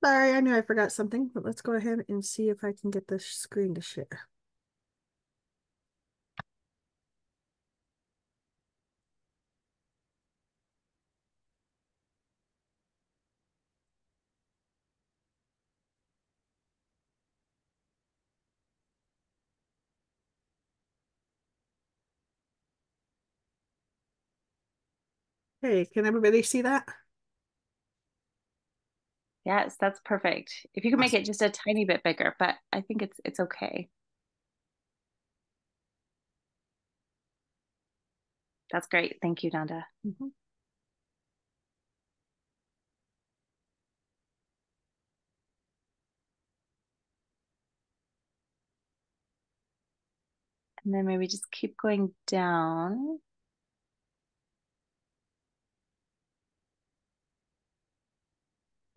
Sorry, I knew I forgot something, but let's go ahead and see if I can get this screen to share. Hey, can everybody see that? Yes, that's perfect. If you could make Awesome. it just a tiny bit bigger, but I think it's okay. That's great. Thank you, Nanda. Mhm. And then maybe just keep going down.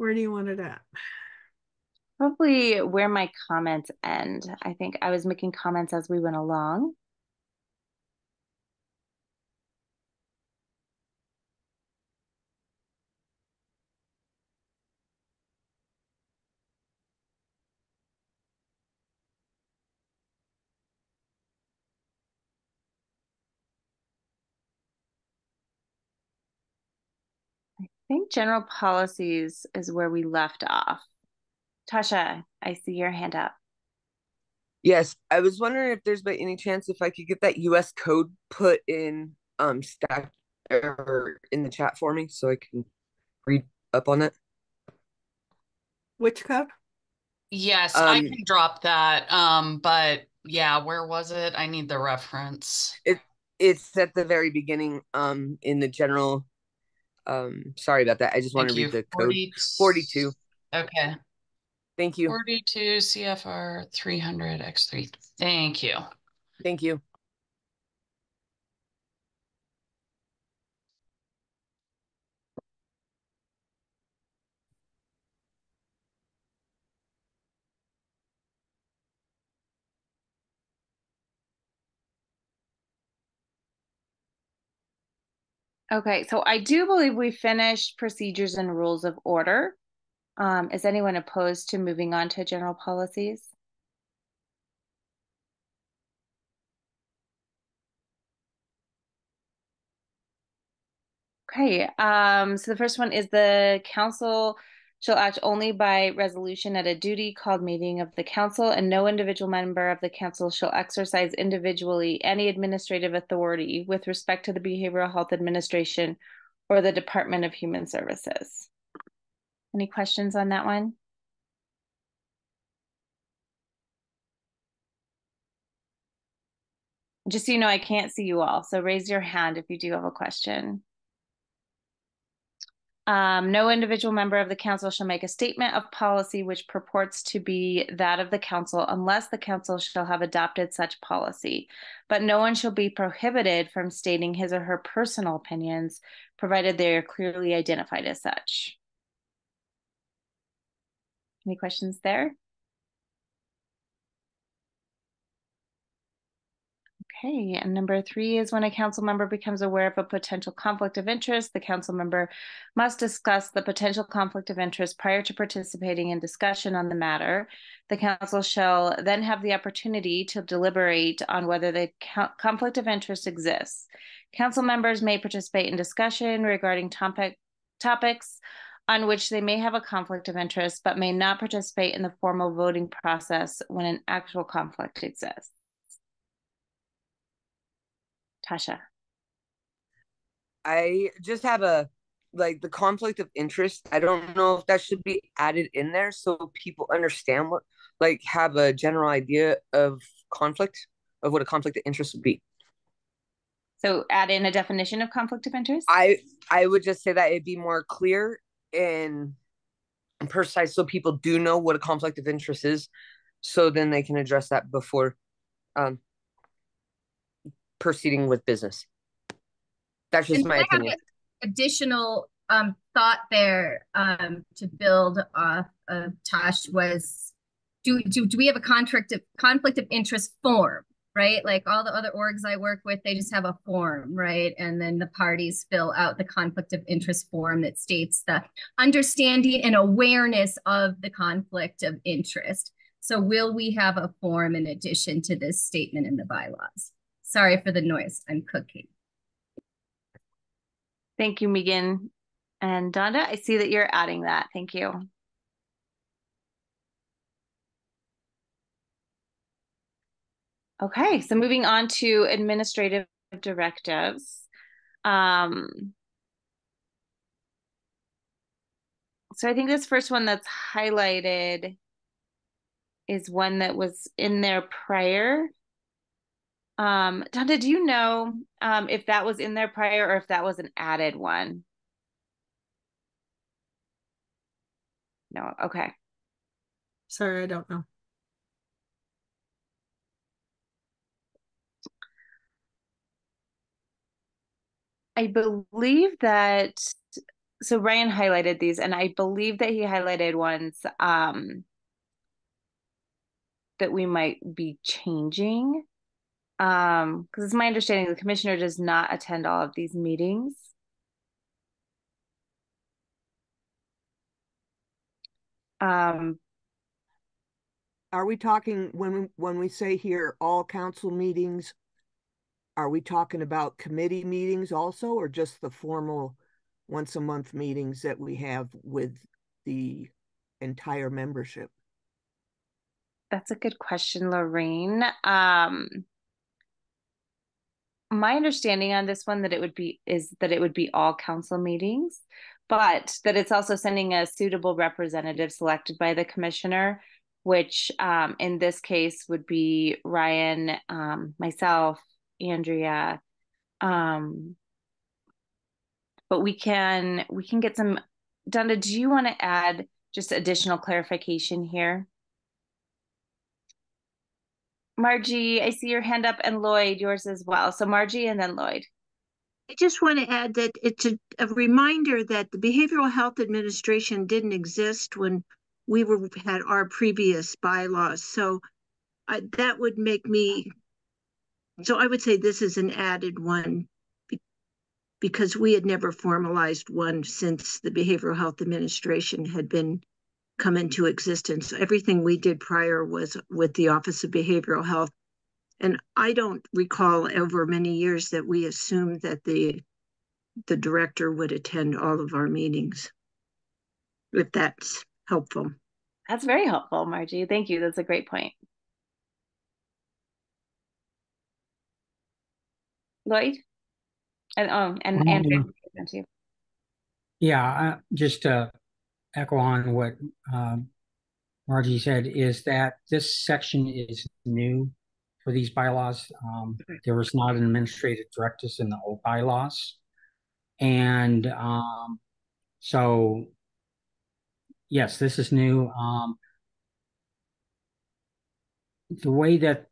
Where do you want it at? Probably where my comments end. I think I was making comments as we went along. I think general policies is where we left off. Tasha, I see your hand up. Yes, I was wondering if there's by any chance if I could get that US code put in stack or in the chat for me so I can read up on it. Which code? Yes, I Um can drop that. But yeah, where was it? I need the reference. it it's at the very beginning in the general sorry about that. I just want to Thank read you. the code 40. 42. Okay. Thank you. 42 CFR 300x3. Thank you. Thank you. Okay, so I do believe we finished procedures and rules of order. Is anyone opposed to moving on to general policies? Okay, so the first one is the council shall act only by resolution at a duty called meeting of the council, and no individual member of the council shall exercise individually any administrative authority with respect to the Behavioral Health Administration or the Department of Human Services. Any questions on that one? Just so you know, I can't see you all, so raise your hand if you do have a question. No individual member of the council shall make a statement of policy which purports to be that of the council unless the council shall have adopted such policy. But no one shall be prohibited from stating his or her personal opinions, provided they are clearly identified as such. Any questions there? Okay, and number 3 is when a council member becomes aware of a potential conflict of interest, the council member must discuss the potential conflict of interest prior to participating in discussion on the matter. The council shall then have the opportunity to deliberate on whether the conflict of interest exists. Council members may participate in discussion regarding topics on which they may have a conflict of interest, but may not participate in the formal voting process when an actual conflict exists. Tasha. I just have a like the conflict of interest. I don't know if that should be added in there so people understand what like have a general idea of conflict of what a conflict of interest would be. So add in a definition of conflict of interest. I I would just say that it'd be more clear and precise so people do know what a conflict of interest is, so then they can address that before um, proceeding with business. That's just And my I have opinion. an additional thought there to build off of Tosh was do we have a conflict of interest form? right? Like all the other orgs I work with, they just have a form, right? And then the parties fill out the conflict of interest form that states the understanding and awareness of the conflict of interest. So will we have a form in addition to this statement in the bylaws? Sorry for the noise, I'm cooking. Thank you, Megan. And Donna, I see that you're adding that. Thank you. Okay, so moving on to administrative directives. So I think this first one that's highlighted is one that was in there prior. Donna, do you know if that was in there prior or if that was an added one? No, okay. Sorry, I don't know. I believe that, so Ryan highlighted these, and I believe that he highlighted ones that we might be changing. Because it's my understanding the commissioner does not attend all of these meetings. Are we talking when we say here all council meetings, are we talking about committee meetings also, or just the formal once a month meetings that we have with the entire membership? That's a good question, Lorraine. My understanding on this one that it would be is that it would be all council meetings, but that it's also sending a suitable representative selected by the commissioner, which in this case would be Ryan, myself, Andrea. But we can get some. Donna, do you want to add just additional clarification here? Margie, I see your hand up, and Lloyd, yours as well. So Margie and then Lloyd. I just want to add that it's a reminder that the Behavioral Health Administration didn't exist when we had our previous bylaws. So that would make me, so I would say this is an added one because we had never formalized one since the Behavioral Health Administration had been come into existence. Everything we did prior was with the Office of Behavioral Health. And I don't recall over many years that we assumed that the director would attend all of our meetings, if that's helpful. That's very helpful, Margie. Thank you. That's a great point. Lloyd? And Andrew. Yeah, just to echo on what Margie said, is that this section is new for these bylaws. There was not an administrative directors in the old bylaws. And so, yes, this is new. The way that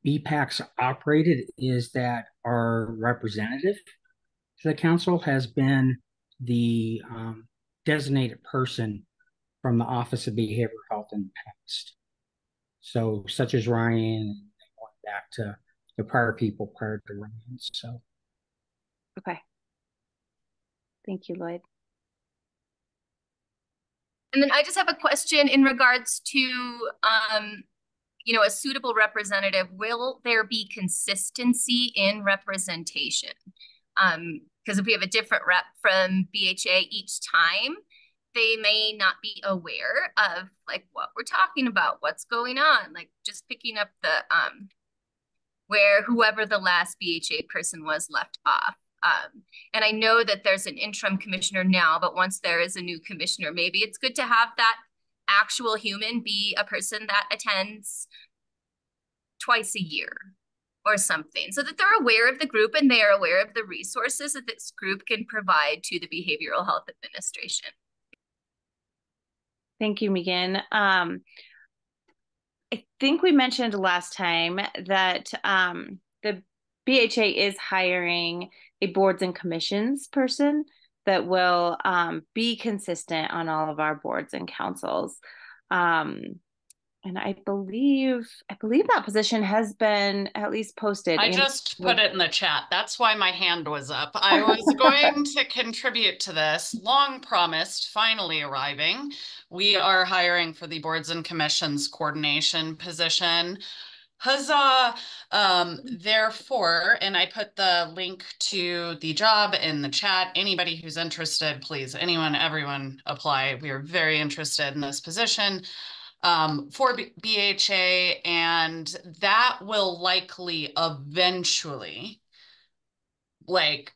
BPACs operated is that our representative to the council has been the designated person from the Office of Behavioral Health in the past. So, such as Ryan, and going back to the prior people prior to Ryan. So, okay. Thank you, Lloyd. And then I just have a question in regards to, a suitable representative. Will there be consistency in representation? Because if we have a different rep from BHA each time, they may not be aware of like what we're talking about, what's going on, like just picking up the where whoever the last BHA person was left off. And I know that there's an interim commissioner now, but once there is a new commissioner, maybe it's good to have that actual human be a person that attends twice a year or something, so that they're aware of the group and they are aware of the resources that this group can provide to the Behavioral Health Administration. Thank you, Megan. I think we mentioned last time that the BHA is hiring a boards and commissions person that will be consistent on all of our boards and councils. And I believe that position has been at least posted. I just put it in the chat. That's why my hand was up. I was going to contribute to this. Long promised, finally arriving. We are hiring for the boards and commissions coordination position. Huzzah! Therefore, and I put the link to the job in the chat. Anybody who's interested, please, anyone, everyone apply. We are very interested in this position for BHA, and that will likely eventually, like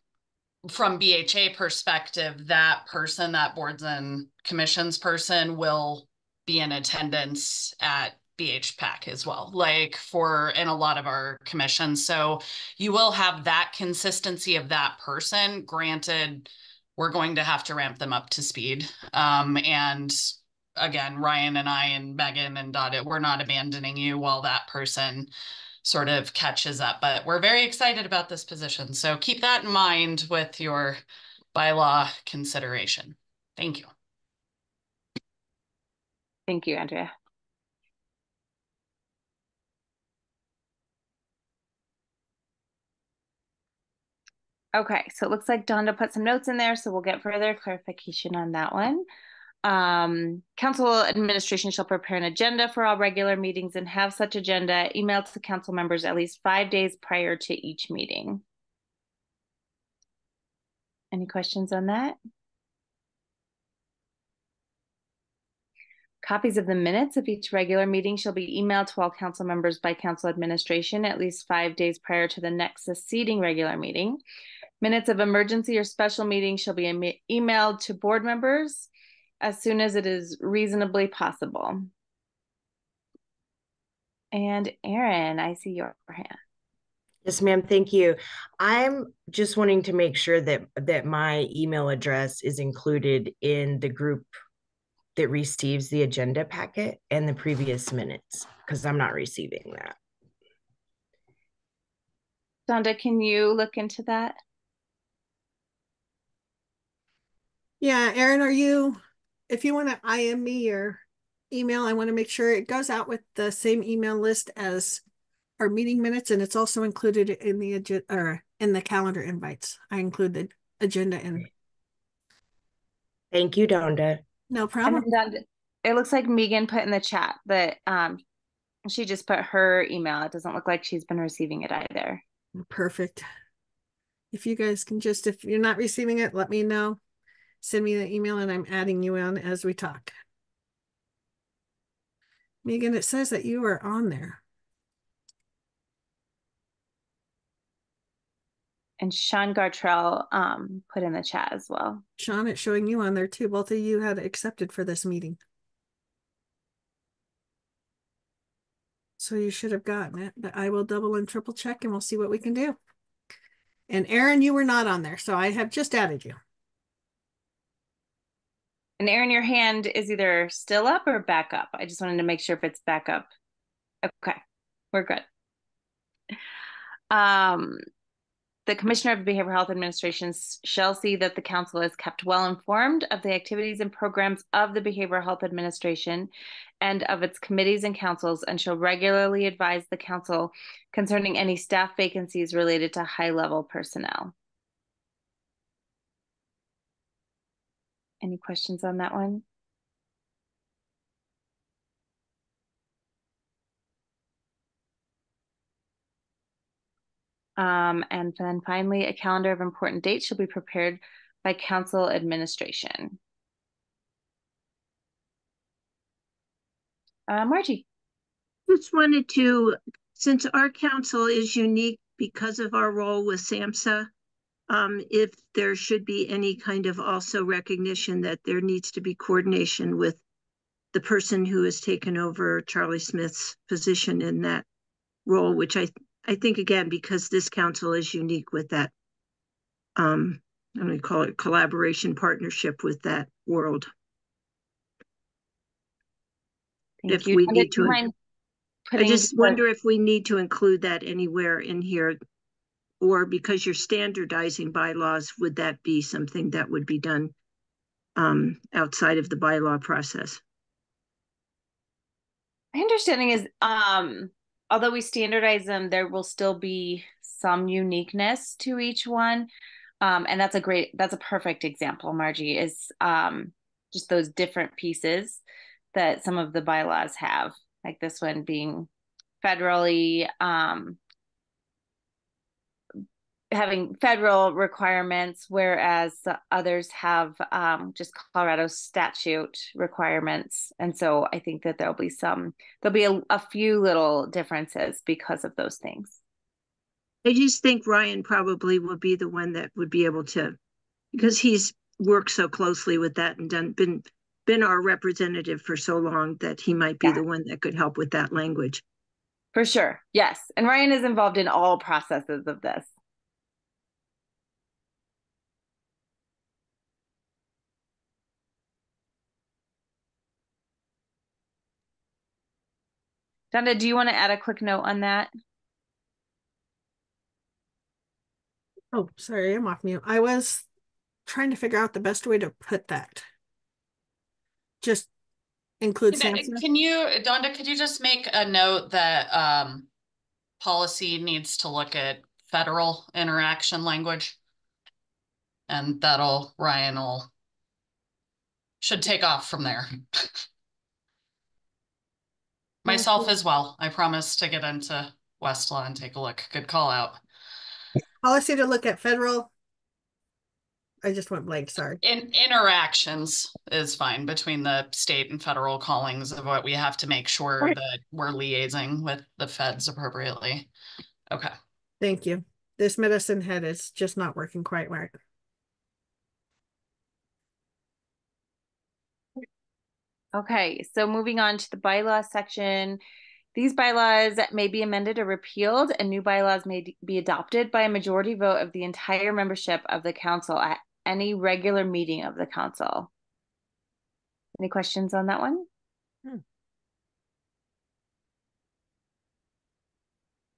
from BHA perspective, that person, that boards and commissions person will be in attendance at BHPAC as well, like in a lot of our commissions. So you will have that consistency of that person. Granted, we're going to have to ramp them up to speed. And again, Ryan and I and Megan and Dottie, we're not abandoning you while that person sort of catches up, but we're very excited about this position. So keep that in mind with your bylaw consideration. Thank you. Thank you, Andrea. Okay, so it looks like Donda put some notes in there, so we'll get further clarification on that one. Council administration shall prepare an agenda for all regular meetings and have such agenda emailed to council members at least 5 days prior to each meeting. Any questions on that? Copies of the minutes of each regular meeting shall be emailed to all council members by council administration at least 5 days prior to the next succeeding regular meeting. Minutes of emergency or special meetings shall be emailed to board members as soon as it is reasonably possible. And Erin, I see your hand. Yes, ma'am. Thank you. I'm just wanting to make sure that my email address is included in the group that receives the agenda packet and the previous minutes, because I'm not receiving that. Donda, can you look into that? Yeah, Erin, if you want to IM me your email, I want to make sure it goes out with the same email list as our meeting minutes, and it's also included in the agenda or in the calendar invites. I include the agenda in. Thank you, Donda. No problem. Donda, it looks like Megan put in the chat that she just put her email. It doesn't look like she's been receiving it either. Perfect. If you guys can if you're not receiving it, let me know. Send me the email and I'm adding you on as we talk. Megan, it says that you are on there. And Sean Gartrell put in the chat as well. Sean, it's showing you on there too. Both of you had accepted for this meeting. So you should have gotten it, but I will double and triple check and we'll see what we can do. And Erin, you were not on there, so I have just added you. And Erin, your hand is either still up or back up. I just wanted to make sure if it's back up. Okay, we're good. The Commissioner of Behavioral Health Administration shall see that the council is kept well informed of the activities and programs of the Behavioral Health Administration and of its committees and councils, and shall regularly advise the council concerning any staff vacancies related to high-level personnel. Any questions on that one? And then finally, a calendar of important dates shall be prepared by council administration. Margie. Just wanted to, since our council is unique because of our role with SAMHSA, if there should be any kind of also recognition that there needs to be coordination with the person who has taken over Charlie Smith's position in that role, which I think, again, because this council is unique with that, I'm going to call it collaboration partnership with that world. Thank you. We need to, I just wonder if we need to include that anywhere in here, or because you're standardizing bylaws, would that be something that would be done outside of the bylaw process? My understanding is, although we standardize them, there will still be some uniqueness to each one. And that's a perfect example, Margie, is just those different pieces that some of the bylaws have, like this one being federally, having federal requirements, whereas others have just Colorado statute requirements. And so I think that there'll be a few little differences because of those things. I just think Ryan probably would be the one that would be able to, because he's worked so closely with that and been our representative for so long, that he might be the one that could help with that language. For sure. Yes. And Ryan is involved in all processes of this. Donna, do you want to add a quick note on that? Oh, sorry, I'm off mute. I was trying to figure out the best way to put that. Just include SAMHSA. Can you, Donda, could you just make a note that policy needs to look at federal interaction language? And Ryan should take off from there. Myself as well. I promise to get into Westlaw and take a look. Good call out. Policy to look at federal. I just went blank, sorry. Interactions is fine between the state and federal callings of what we have to make sure that we're liaising with the feds appropriately. Okay. Thank you. This medicine head is just not working quite right. Okay, so moving on to the bylaw section. These bylaws may be amended or repealed, and new bylaws may be adopted by a majority vote of the entire membership of the council at any regular meeting of the council. Any questions on that one?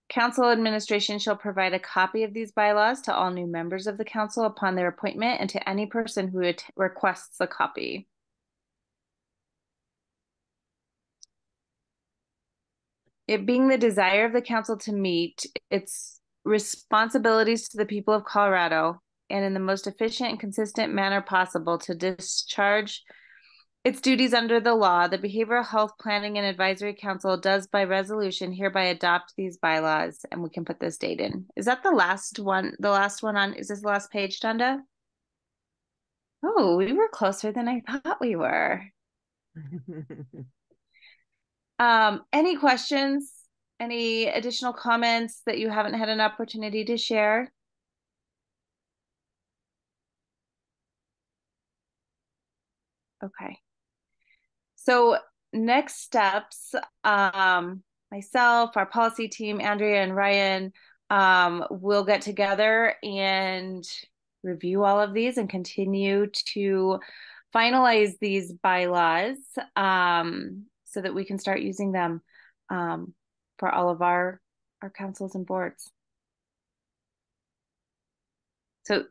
Council administration shall provide a copy of these bylaws to all new members of the council upon their appointment and to any person who requests a copy. It being the desire of the council to meet its responsibilities to the people of Colorado and in the most efficient and consistent manner possible to discharge its duties under the law, the Behavioral Health Planning and Advisory Council does by resolution hereby adopt these bylaws, and we can put this date in. Is that the last one? The last one on, is this the last page, Donda? Oh, we were closer than I thought we were. Any questions? Any additional comments that you haven't had an opportunity to share? Okay. So next steps, myself, our policy team, Andrea and Ryan, will get together and review all of these and continue to finalize these bylaws so that we can start using them for all of our councils and boards. So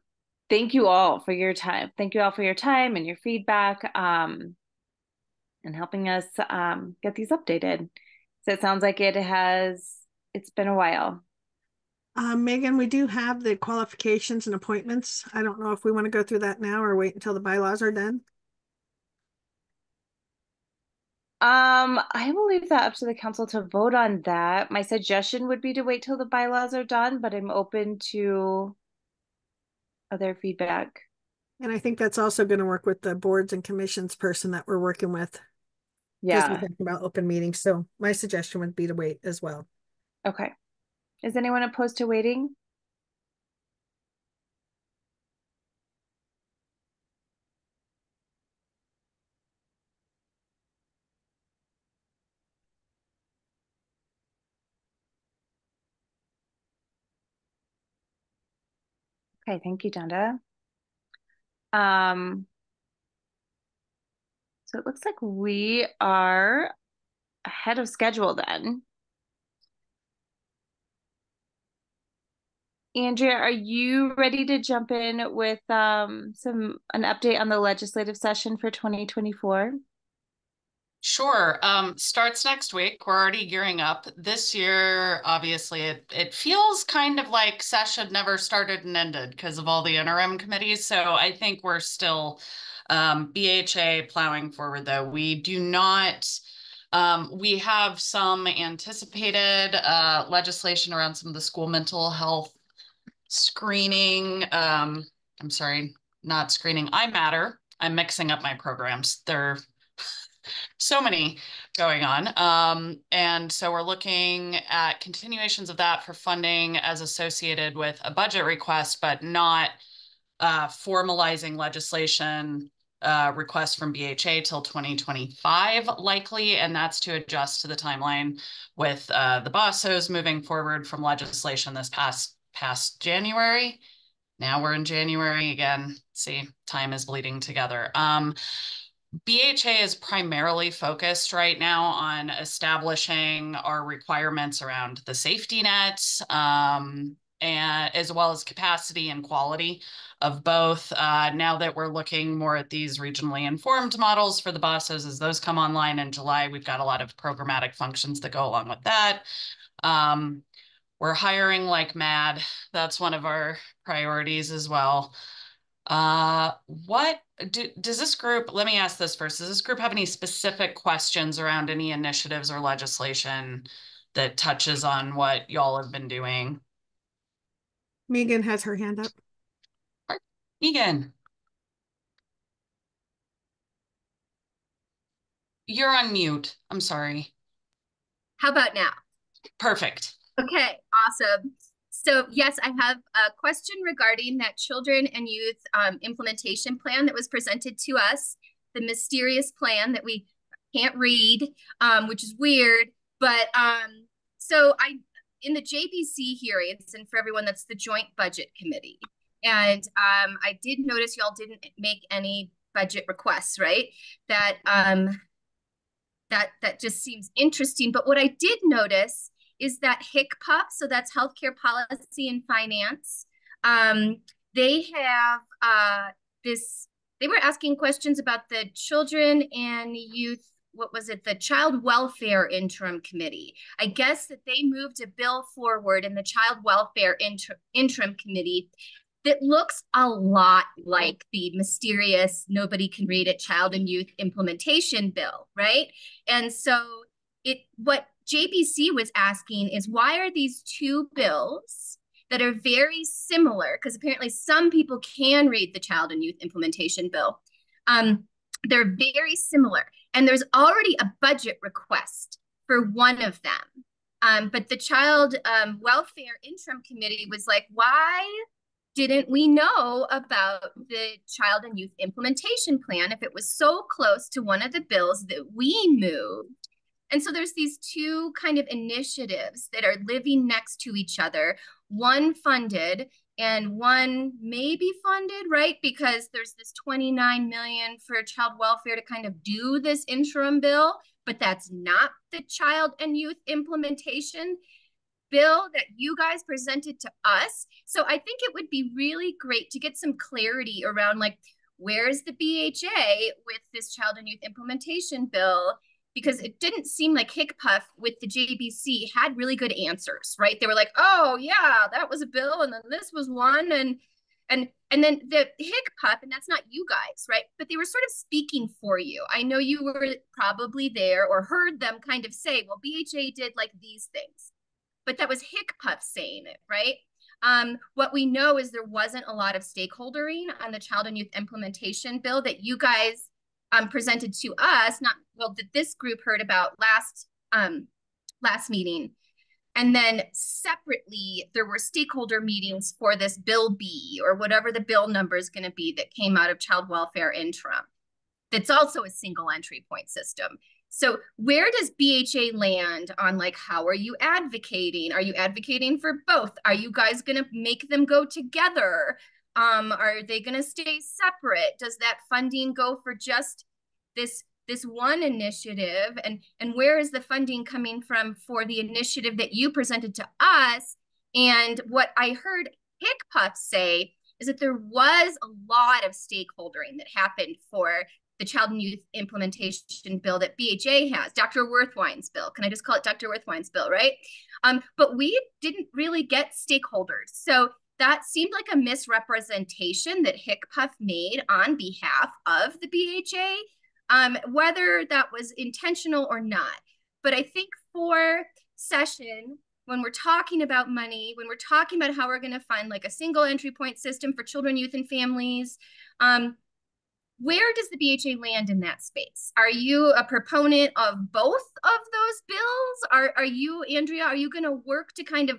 thank you all for your time. Thank you all for your time and your feedback and helping us get these updated. So it sounds like it's been a while. Megan, we do have the qualifications and appointments. I don't know if we want to go through that now or wait until the bylaws are done. I will leave that up to the council to vote on that. My suggestion would be to wait till the bylaws are done, but I'm open to other feedback. And I think that's also going to work with the boards and commissions person that we're working with. Yeah. Because we're talking about open meetings. So my suggestion would be to wait as well. Okay. Is anyone opposed to waiting? Okay, thank you, Donda. So it looks like we are ahead of schedule then. Andrea, are you ready to jump in with an update on the legislative session for 2024? Sure. Starts next week. We're already gearing up. This year, obviously, it feels kind of like session never started and ended because of all the interim committees. So I think we're still BHA plowing forward, though. We do not. We have some anticipated legislation around some of the school mental health screening. I'm sorry, not screening. I Matter. I'm mixing up my programs. They're so many going on. And so we're looking at continuations of that for funding as associated with a budget request, but not formalizing legislation request from BHA till 2025 likely, and that's to adjust to the timeline with the BOSSOs moving forward from legislation this past January. Now we're in January again. See, time is bleeding together. BHA is primarily focused right now on establishing our requirements around the safety nets, and as well as capacity and quality of both. Now that we're looking more at these regionally informed models for the BOSSOs, as those come online in July, we've got a lot of programmatic functions that go along with that. We're hiring like mad. That's one of our priorities as well. What does this group, let me ask this first, does this group have any specific questions around any initiatives or legislation that touches on what y'all have been doing? Megan has her hand up. Megan, you're on mute. I'm sorry. How about now? Perfect. Okay, awesome. So yes, I have a question regarding that children and youth implementation plan that was presented to us, the mysterious plan that we can't read, which is weird. But so in the JBC hearings, and for everyone, that's the Joint Budget Committee. And I did notice y'all didn't make any budget requests, right? That just seems interesting. But what I did notice is that HICPUP, so that's Healthcare Policy and Finance. They have they were asking questions about the Children and Youth, what was it, the Child Welfare Interim Committee. I guess that they moved a bill forward in the Child Welfare Interim Committee that looks a lot like the mysterious, nobody can read it, Child and Youth Implementation Bill, right? And so what JBC was asking is, why are these two bills that are very similar, because apparently some people can read the Child and Youth Implementation Bill, they're very similar, and there's already a budget request for one of them. But the Child Welfare Interim Committee was like, why didn't we know about the Child and Youth Implementation Plan if it was so close to one of the bills that we moved? And so there's these two kind of initiatives that are living next to each other, one funded and one maybe funded, right? Because there's this 29 million for child welfare to kind of do this interim bill, but that's not the Child and Youth Implementation bill that you guys presented to us. So I think it would be really great to get some clarity around, like, where's the BHA with this Child and Youth Implementation bill? Because it didn't seem like HICPUF with the JBC had really good answers, right? They were like, oh yeah, that was a bill, and then this was one, and then the HICPUF, and that's not you guys, right? But they were sort of speaking for you. I know you were probably there or heard them kind of say, well, BHA did like these things, but that was HICPUF saying it, right? What we know is there wasn't a lot of stakeholdering on the Child and Youth Implementation bill that you guys presented to us, that this group heard about last meeting. And then separately, there were stakeholder meetings for this Bill B, or whatever the bill number is going to be, that came out of Child Welfare Interim. That's also a single entry point system. So where does BHA land on, like, how are you advocating? Are you advocating for both? Are you guys going to make them go together? Are they going to stay separate? Does that funding go for just this one initiative? And where is the funding coming from for the initiative that you presented to us? And what I heard HICPUF say is that there was a lot of stakeholdering that happened for the Child and Youth Implementation Bill that BHA has, Dr. Werthwein's bill. Can I just call it Dr. Werthwein's bill, right? But we didn't really get stakeholders. So that seemed like a misrepresentation that HICPUF made on behalf of the BHA, whether that was intentional or not. But I think for session, when we're talking about money, when we're talking about how we're going to fund like a single entry point system for children, youth, and families, where does the BHA land in that space? Are you a proponent of both of those bills? Are you, Andrea, are you going to work to kind of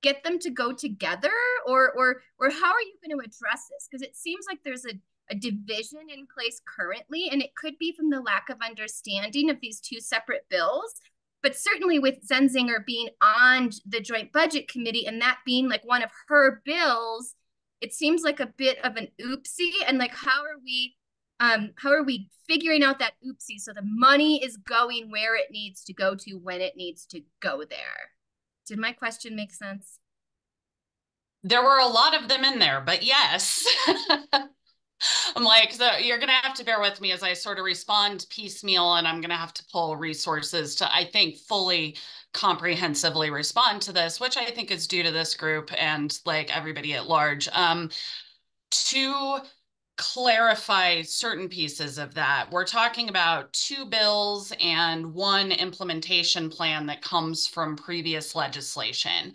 get them to go together, or how are you going to address this? Because it seems like there's a division in place currently, and it could be from the lack of understanding of these two separate bills. But certainly with Zenzinger being on the Joint Budget Committee and that being like one of her bills, it seems like a bit of an oopsie. And like, how are we figuring out that oopsie so the money is going where it needs to go to when it needs to go there? Did my question make sense? There were a lot of them in there, but yes. I'm like, so you're going to have to bear with me as I sort of respond piecemeal, and I'm going to have to pull resources to, I think, fully comprehensively respond to this, which I think is due to this group and like everybody at large. To clarify certain pieces of that, we're talking about two bills and one implementation plan that comes from previous legislation.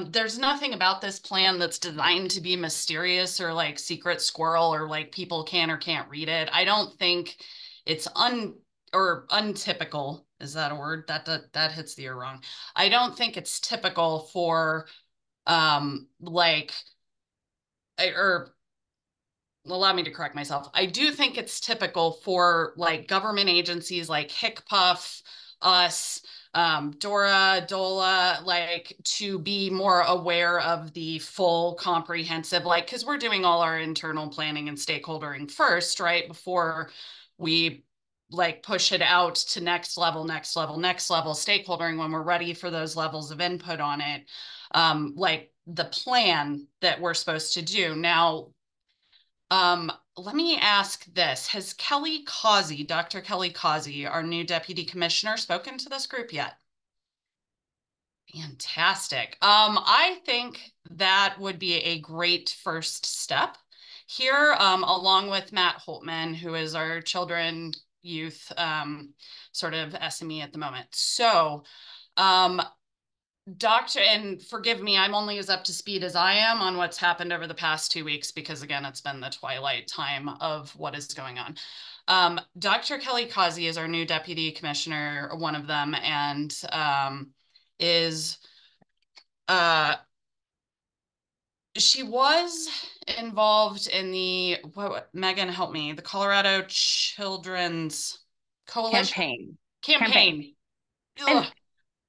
There's nothing about this plan that's designed to be mysterious or like secret squirrel or like people can or can't read it. I don't think it's untypical. Is that a word? That hits the ear wrong. I don't think it's typical for allow me to correct myself. I do think it's typical for like government agencies like HICPUF, us, DORA, DOLA, like to be more aware of the full comprehensive, like, because we're doing all our internal planning and stakeholdering first, right? Before we like push it out to next level stakeholdering when we're ready for those levels of input on it. Like the plan that we're supposed to do. Now, let me ask this. Has Kelly Causey, Dr. Kelly Causey, our new deputy commissioner, spoken to this group yet? Fantastic. I think that would be a great first step here, along with Matt Holtman, who is our children, youth, sort of SME at the moment. So, Doctor, and forgive me, I'm only as up to speed as I am on what's happened over the past 2 weeks, because again, it's been the twilight time of what is going on. Dr. Kelly Causey is our new deputy commissioner, one of them, and she was involved in the, Megan, help me, the Colorado Children's Coalition? Campaign. And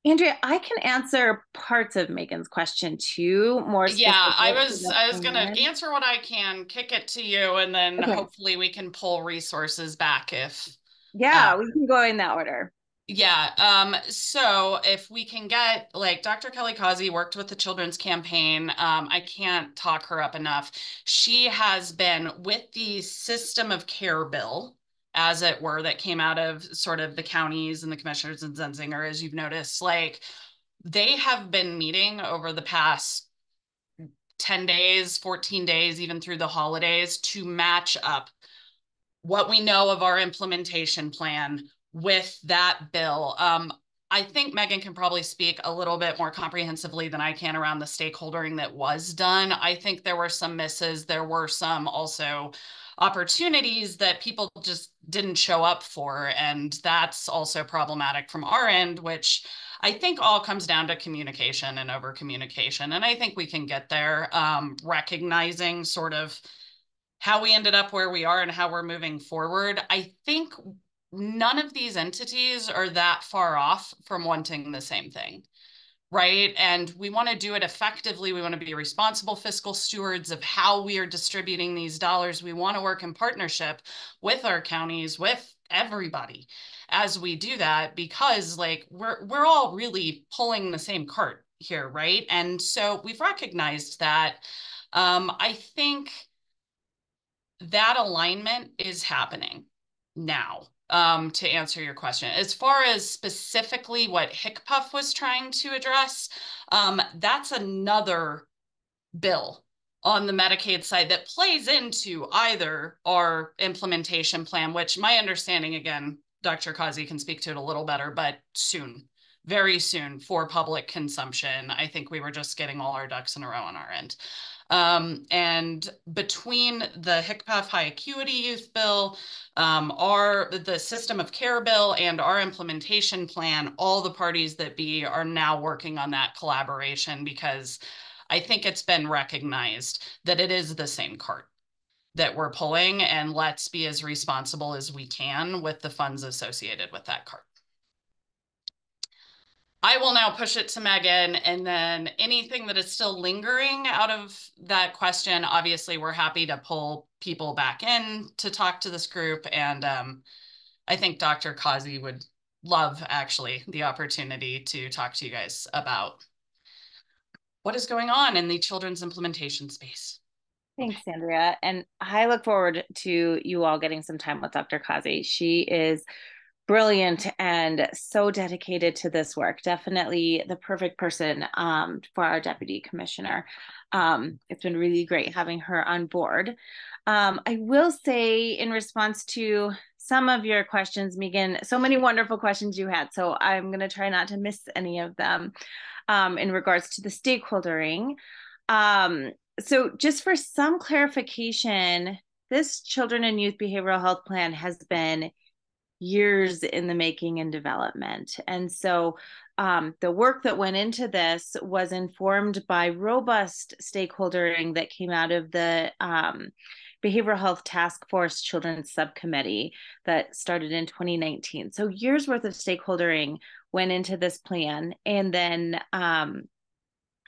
Andrea, I can answer parts of Megan's question too, more specific. Yeah, I was gonna answer what I can, kick it to you, and then hopefully we can pull resources back if. Yeah, we can go in that order. Yeah. So if we can get, like, Dr. Kelly Causey worked with the Children's Campaign. I can't talk her up enough. She has been with the System of Care bill, as it were, that came out of sort of the counties and the commissioners and Zenzinger, as you've noticed. Like, they have been meeting over the past 10 days, 14 days, even through the holidays, to match up what we know of our implementation plan with that bill. I think Megan can probably speak a little bit more comprehensively than I can around the stakeholdering that was done. I think there were some misses. There were some also opportunities that people just didn't show up for. And that's also problematic from our end, which I think all comes down to communication and over communication. And I think we can get there, recognizing sort of how we ended up where we are and how we're moving forward. I think none of these entities are that far off from wanting the same thing, right? And we want to do it effectively. We want to be responsible fiscal stewards of how we are distributing these dollars. We want to work in partnership with our counties, with everybody as we do that, because like we're all really pulling the same cart here, right? And so we've recognized that. I think that alignment is happening. now, to answer your question. As far as specifically what HCPF was trying to address, that's another bill on the Medicaid side that plays into either our implementation plan, which my understanding, again, Dr. Kazi can speak to it a little better, but soon, very soon for public consumption. I think we were just getting all our ducks in a row on our end. And between the HCPF high acuity youth bill, the system of care bill, and our implementation plan, all the parties that be are now working on that collaboration, because I think it's been recognized that it is the same cart that we're pulling, and let's be as responsible as we can with the funds associated with that cart. I will now push it to Megan, and then anything that is still lingering out of that question, obviously we're happy to pull people back in to talk to this group. And I think Dr. Kazi would love actually the opportunity to talk to you guys about what is going on in the children's implementation space. Thanks, Andrea. And I look forward to you all getting some time with Dr. Kazi. She is brilliant and so dedicated to this work. Definitely the perfect person for our deputy commissioner. It's been really great having her on board. I will say, in response to some of your questions, Megan, so many wonderful questions you had. So I'm going to try not to miss any of them in regards to the stakeholdering. So just for some clarification, this children and youth behavioral health plan has been years in the making and development. And so the work that went into this was informed by robust stakeholdering that came out of the Behavioral Health Task Force Children's Subcommittee that started in 2019. So years worth of stakeholdering went into this plan. And then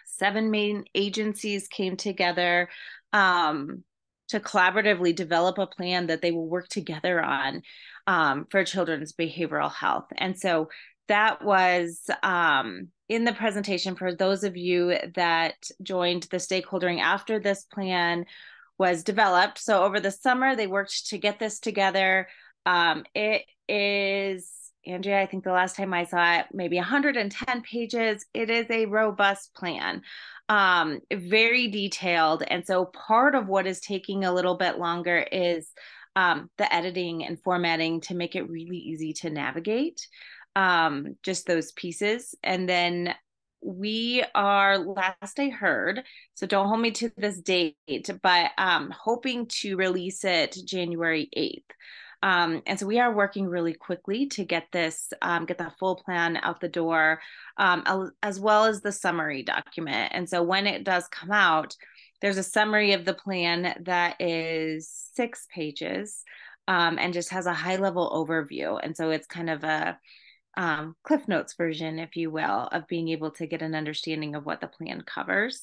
7 main agencies came together to collaboratively develop a plan that they will work together on for children's behavioral health. And so that was in the presentation for those of you that joined the stakeholdering after this plan was developed. So over the summer, they worked to get this together. It is, Andrea, I think the last time I saw it, maybe 110 pages. It is a robust plan, very detailed. And so part of what is taking a little bit longer is the editing and formatting to make it really easy to navigate, just those pieces. And then we are, last I heard, so don't hold me to this date, but hoping to release it January 8th. And so we are working really quickly to get this, get the full plan out the door, as well as the summary document. And so when it does come out, there's a summary of the plan that is 6 pages and just has a high level overview. And so it's kind of a Cliff Notes version, if you will, of being able to get an understanding of what the plan covers.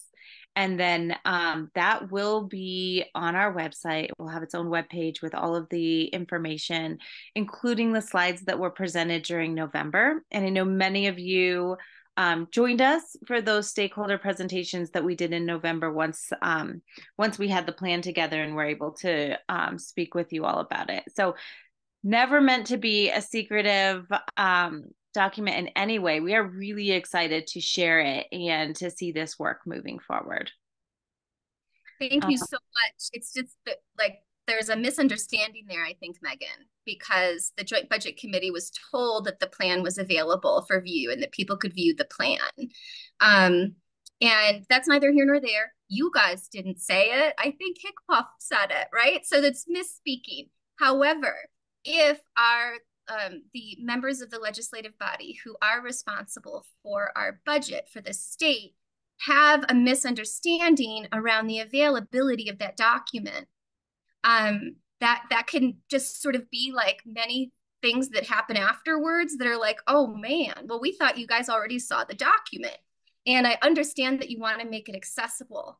And then that will be on our website. It will have its own webpage with all of the information, including the slides that were presented during November. And I know many of you joined us for those stakeholder presentations that we did in November once we had the plan together and were able to speak with you all about it. So never meant to be a secretive document in any way. We are really excited to share it and to see this work moving forward. Thank you so much. It's just that, like, there's a misunderstanding there, I think, Megan, because the Joint Budget Committee was told that the plan was available for view and that people could view the plan. And that's neither here nor there. You guys didn't say it. I think HCPF said it, right? So that's misspeaking. However, if the members of the legislative body who are responsible for our budget for the state have a misunderstanding around the availability of that document, that can just sort of be like many things that happen afterwards that are like, oh man, well, we thought you guys already saw the document. And I understand that you want to make it accessible.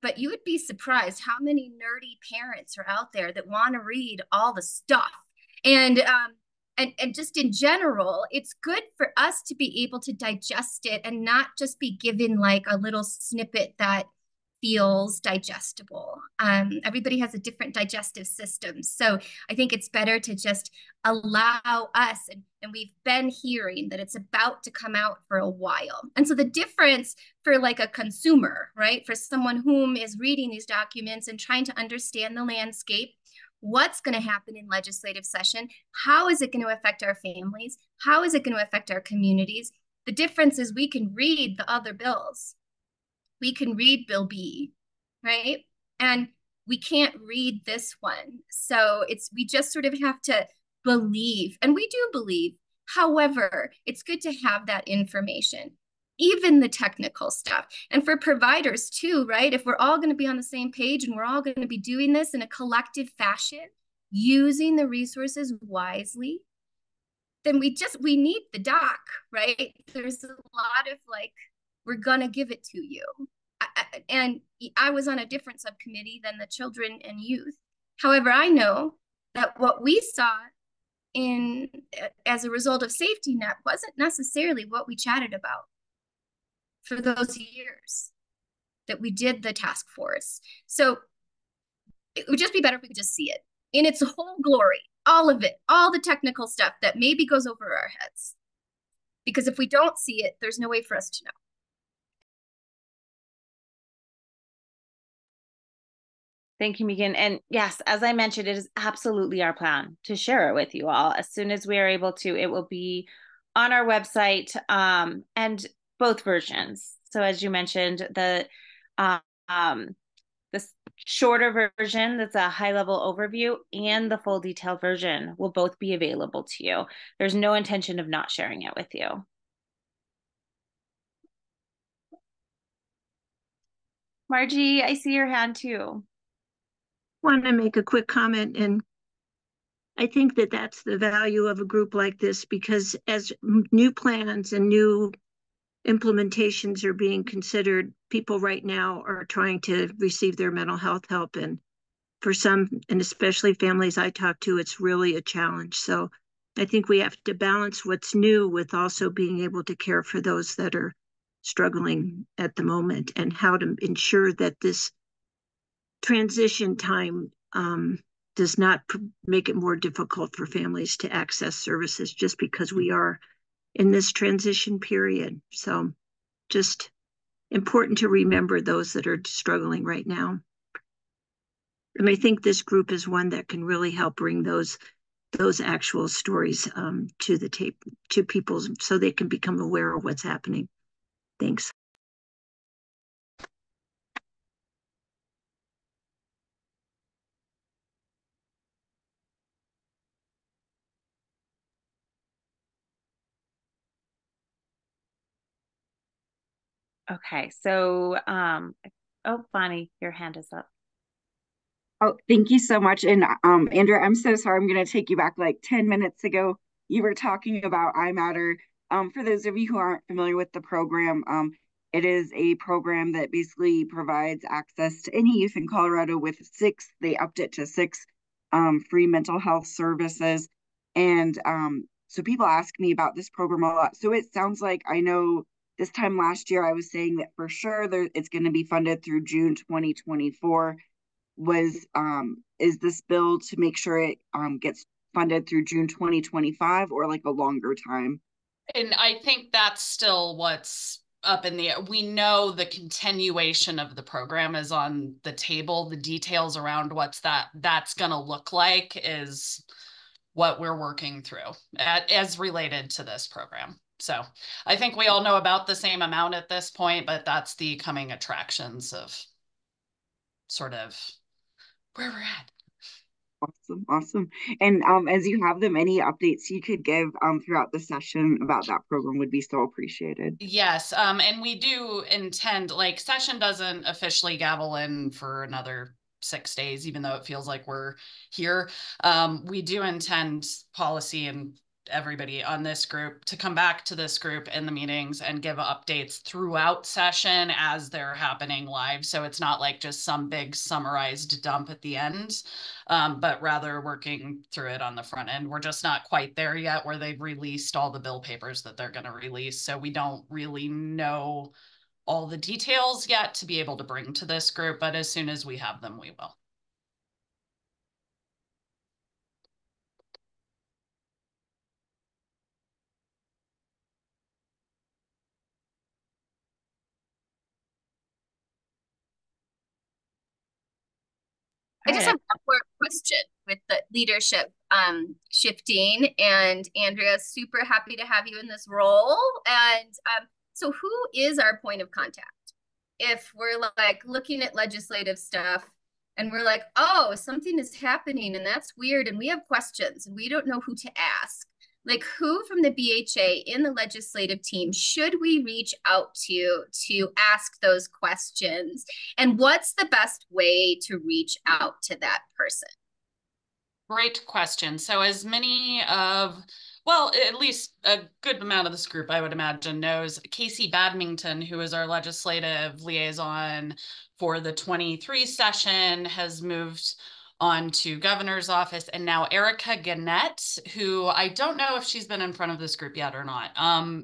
But you would be surprised how many nerdy parents are out there that want to read all the stuff. And just in general, it's good for us to be able to digest it and not just be given like a little snippet that feels digestible. Everybody has a different digestive system. So I think it's better to just allow us, and we've been hearing that it's about to come out for a while. And so the difference for like a consumer, right, for someone whom is reading these documents and trying to understand the landscape, what's going to happen in legislative session? How is it going to affect our families? How is it going to affect our communities? The difference is we can read the other bills. We can read Bill B, right? And we can't read this one. So we just sort of have to believe, and we do believe. However, it's good to have that information, even the technical stuff. And for providers too, right? If we're all going to be on the same page and we're all going to be doing this in a collective fashion, using the resources wisely, then we need the doc, right? There's a lot of like, we're going to give it to you. And I was on a different subcommittee than the children and youth. However, I know that what we saw as a result of safety net wasn't necessarily what we chatted about for those years that we did the task force. So it would just be better if we could just see it in its whole glory, all of it, all the technical stuff that maybe goes over our heads. Because if we don't see it, there's no way for us to know. Thank you, Megan. And yes, as I mentioned, it is absolutely our plan to share it with you all. As soon as we are able to, it will be on our website, and both versions. So as you mentioned, the shorter version that's a high-level overview and the full detailed version will both be available to you. There's no intention of not sharing it with you. Margie, I see your hand too. Want to make a quick comment, and I think that that's the value of a group like this, because as new plans and new implementations are being considered, people right now are trying to receive their mental health help, and for some, and especially families I talk to, it's really a challenge. So I think we have to balance what's new with also being able to care for those that are struggling at the moment, and how to ensure that this transition time does not make it more difficult for families to access services just because we are in this transition period. So just important to remember those that are struggling right now. And I think this group is one that can really help bring those actual stories to the tape, to people, so they can become aware of what's happening. Thanks. Okay, so oh, Bonnie, your hand is up. Oh, thank you so much. And Andrew, I'm so sorry. I'm going to take you back like 10 minutes ago. You were talking about iMatter. For those of you who aren't familiar with the program, it is a program that basically provides access to any youth in Colorado with they upped it to six free mental health services. And so people ask me about this program a lot. So it sounds like, I know this time last year, I was saying that for sure it's going to be funded through June 2024. Is this bill to make sure it gets funded through June 2025, or like a longer time? And I think that's still what's up in the air. We know the continuation of the program is on the table. The details around that's going to look like is what we're working through as related to this program. So I think we all know about the same amount at this point, but that's the coming attractions of sort of where we're at. Awesome. And as you have them, any updates you could give throughout the session about that program would be so appreciated. Yes, and we do intend, like, session doesn't officially gavel in for another 6 days, even though it feels like we're here. We do intend policy and everybody on this group to come back to this group in the meetings and give updates throughout session as they're happening live. So it's not like just some big summarized dump at the end, but rather working through it on the front end. We're just not quite there yet where they've released all the bill papers that they're going to release. So we don't really know all the details yet to be able to bring to this group, but as soon as we have them, we will. I just have one more question with the leadership shifting. And Andrea, super happy to have you in this role. And so who is our point of contact? If we're like looking at legislative stuff and we're like, oh, something is happening and that's weird and we have questions and we don't know who to ask. Like, who from the BHA in the legislative team should we reach out to ask those questions? And what's the best way to reach out to that person? Great question. So as many of, well, at least a good amount of this group, I would imagine, knows Casey Badmington, who is our legislative liaison for the 23 session, has moved on to governor's office. And now Erica Gannett, who I don't know if she's been in front of this group yet or not.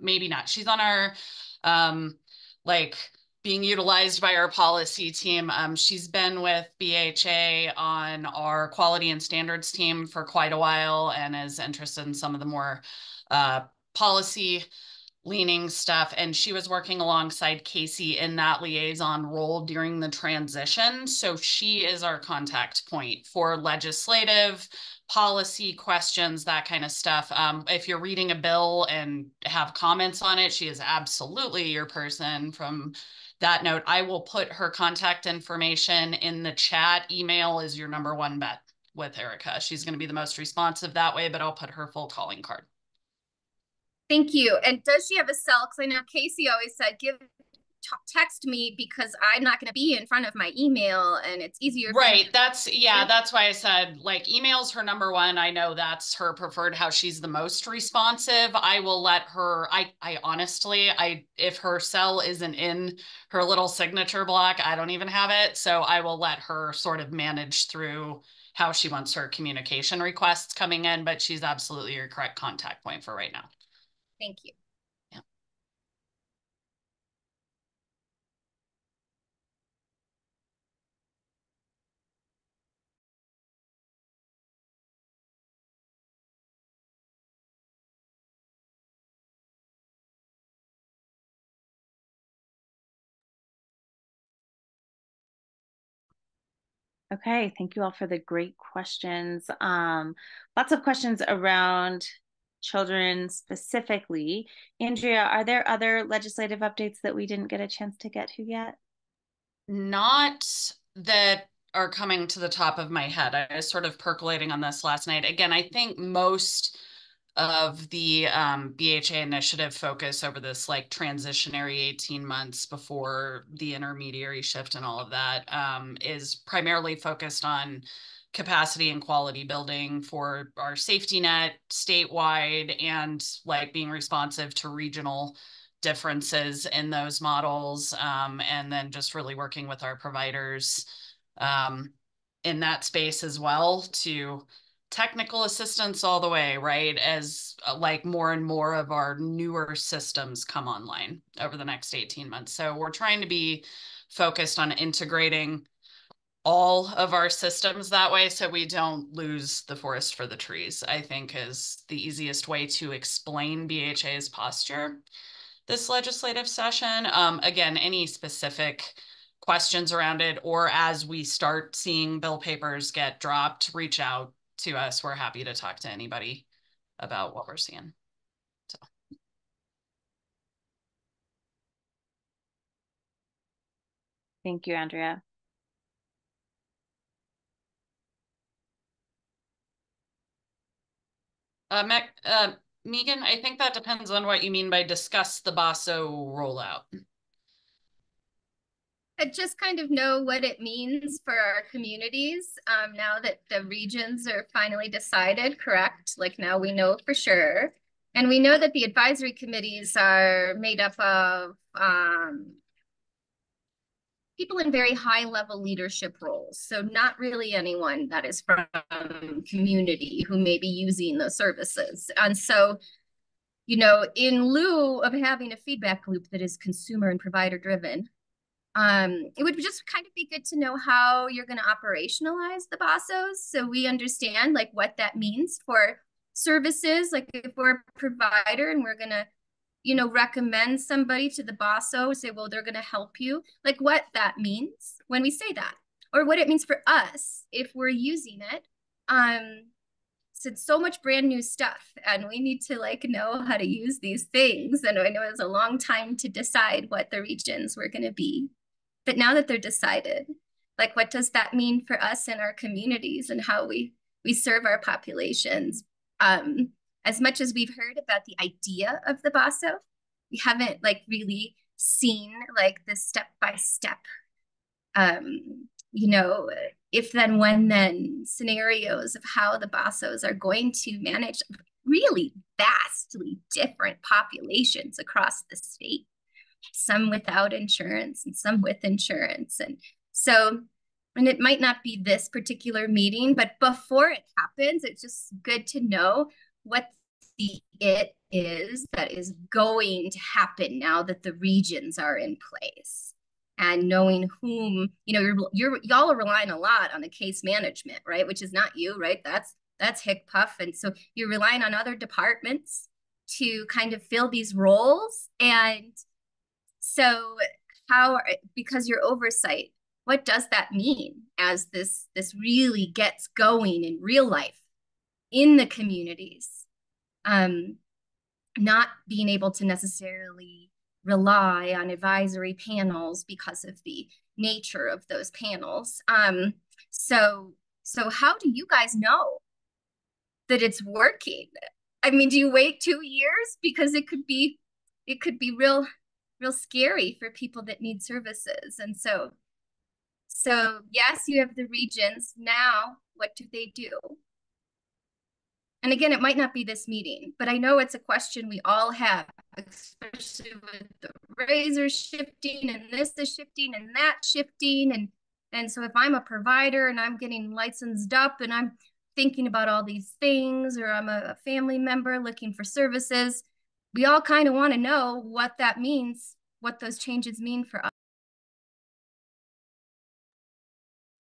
Maybe not. She's on our like being utilized by our policy team. She's been with BHA on our quality and standards team for quite a while and is interested in some of the more policy leaning stuff. And she was working alongside Casey in that liaison role during the transition. So she is our contact point for legislative policy questions, that kind of stuff. If you're reading a bill and have comments on it, she is absolutely your person. From that note, I will put her contact information in the chat. Email is your number one bet with Erica. She's going to be the most responsive that way, but I'll put her full calling card. Thank you. And does she have a cell? Because I know Casey always said, text me because I'm not going to be in front of my email and it's easier. Right. That's why I said, like, email's her number one. I know that's her preferred, how she's the most responsive. I will let her, I honestly, if her cell isn't in her little signature block, I don't even have it. So I will let her sort of manage through how she wants her communication requests coming in, but she's absolutely your correct contact point for right now. Thank you. Yeah. Okay, thank you all for the great questions. Lots of questions around children specifically. Andrea, are there other legislative updates that we didn't get a chance to get to yet? Not that are coming to the top of my head. I was sort of percolating on this last night. Again, I think most of the BHA initiative focus over this like transitionary 18 months before the intermediary shift and all of that is primarily focused on capacity and quality building for our safety net statewide and like being responsive to regional differences in those models, and then just really working with our providers in that space as well, to technical assistance all the way, right? As like more and more of our newer systems come online over the next 18 months. So we're trying to be focused on integrating all of our systems that way so we don't lose the forest for the trees, I think is the easiest way to explain BHA's posture this legislative session. Again, any specific questions around it, or as we start seeing bill papers get dropped, reach out to us. We're happy to talk to anybody about what we're seeing. So. Thank you, Andrea. Megan, I think that depends on what you mean by discuss the BASO rollout. I just kind of know what it means for our communities now that the regions are finally decided, correct? Like now we know for sure. And we know that the advisory committees are made up of people in very high level leadership roles. So not really anyone that is from community who may be using the services. And so you know, in lieu of having a feedback loop that is consumer and provider driven, it would just kind of be good to know how you're going to operationalize the BASOs, so we understand like what that means for services. Like if we're a provider and we're going to, you know, recommend somebody to the BASO, say, well, they're going to help you, like what that means when we say that, or what it means for us if we're using it. So it's so much brand new stuff, and we need to like know how to use these things. And I know it was a long time to decide what the regions were going to be, but now that they're decided, like what does that mean for us in our communities and how we serve our populations? As much as we've heard about the idea of the BASO, we haven't like really seen like the step-by-step, you know, if then, when then scenarios of how the BASOs are going to manage really vastly different populations across the state, some without insurance and some with insurance. And so, and it might not be this particular meeting, but before it happens, it's just good to know what the it is that is going to happen now that the regions are in place, and knowing whom, you know, y'all are relying a lot on the case management, right? Which is not you, right? That's Hick Puff. And so you're relying on other departments to kind of fill these roles. And so how, because your oversight, what does that mean as this really gets going in real life in the communities? Not being able to necessarily rely on advisory panels because of the nature of those panels. So how do you guys know that it's working? I mean, do you wait 2 years? Because it could be real scary for people that need services. And so yes, you have the regions. Now, what do they do? And again, it might not be this meeting, but I know it's a question we all have, especially with the razor shifting and this is shifting and that shifting. And so if I'm a provider and I'm getting licensed up and I'm thinking about all these things, or I'm a family member looking for services, we all kind of want to know what that means, what those changes mean for us.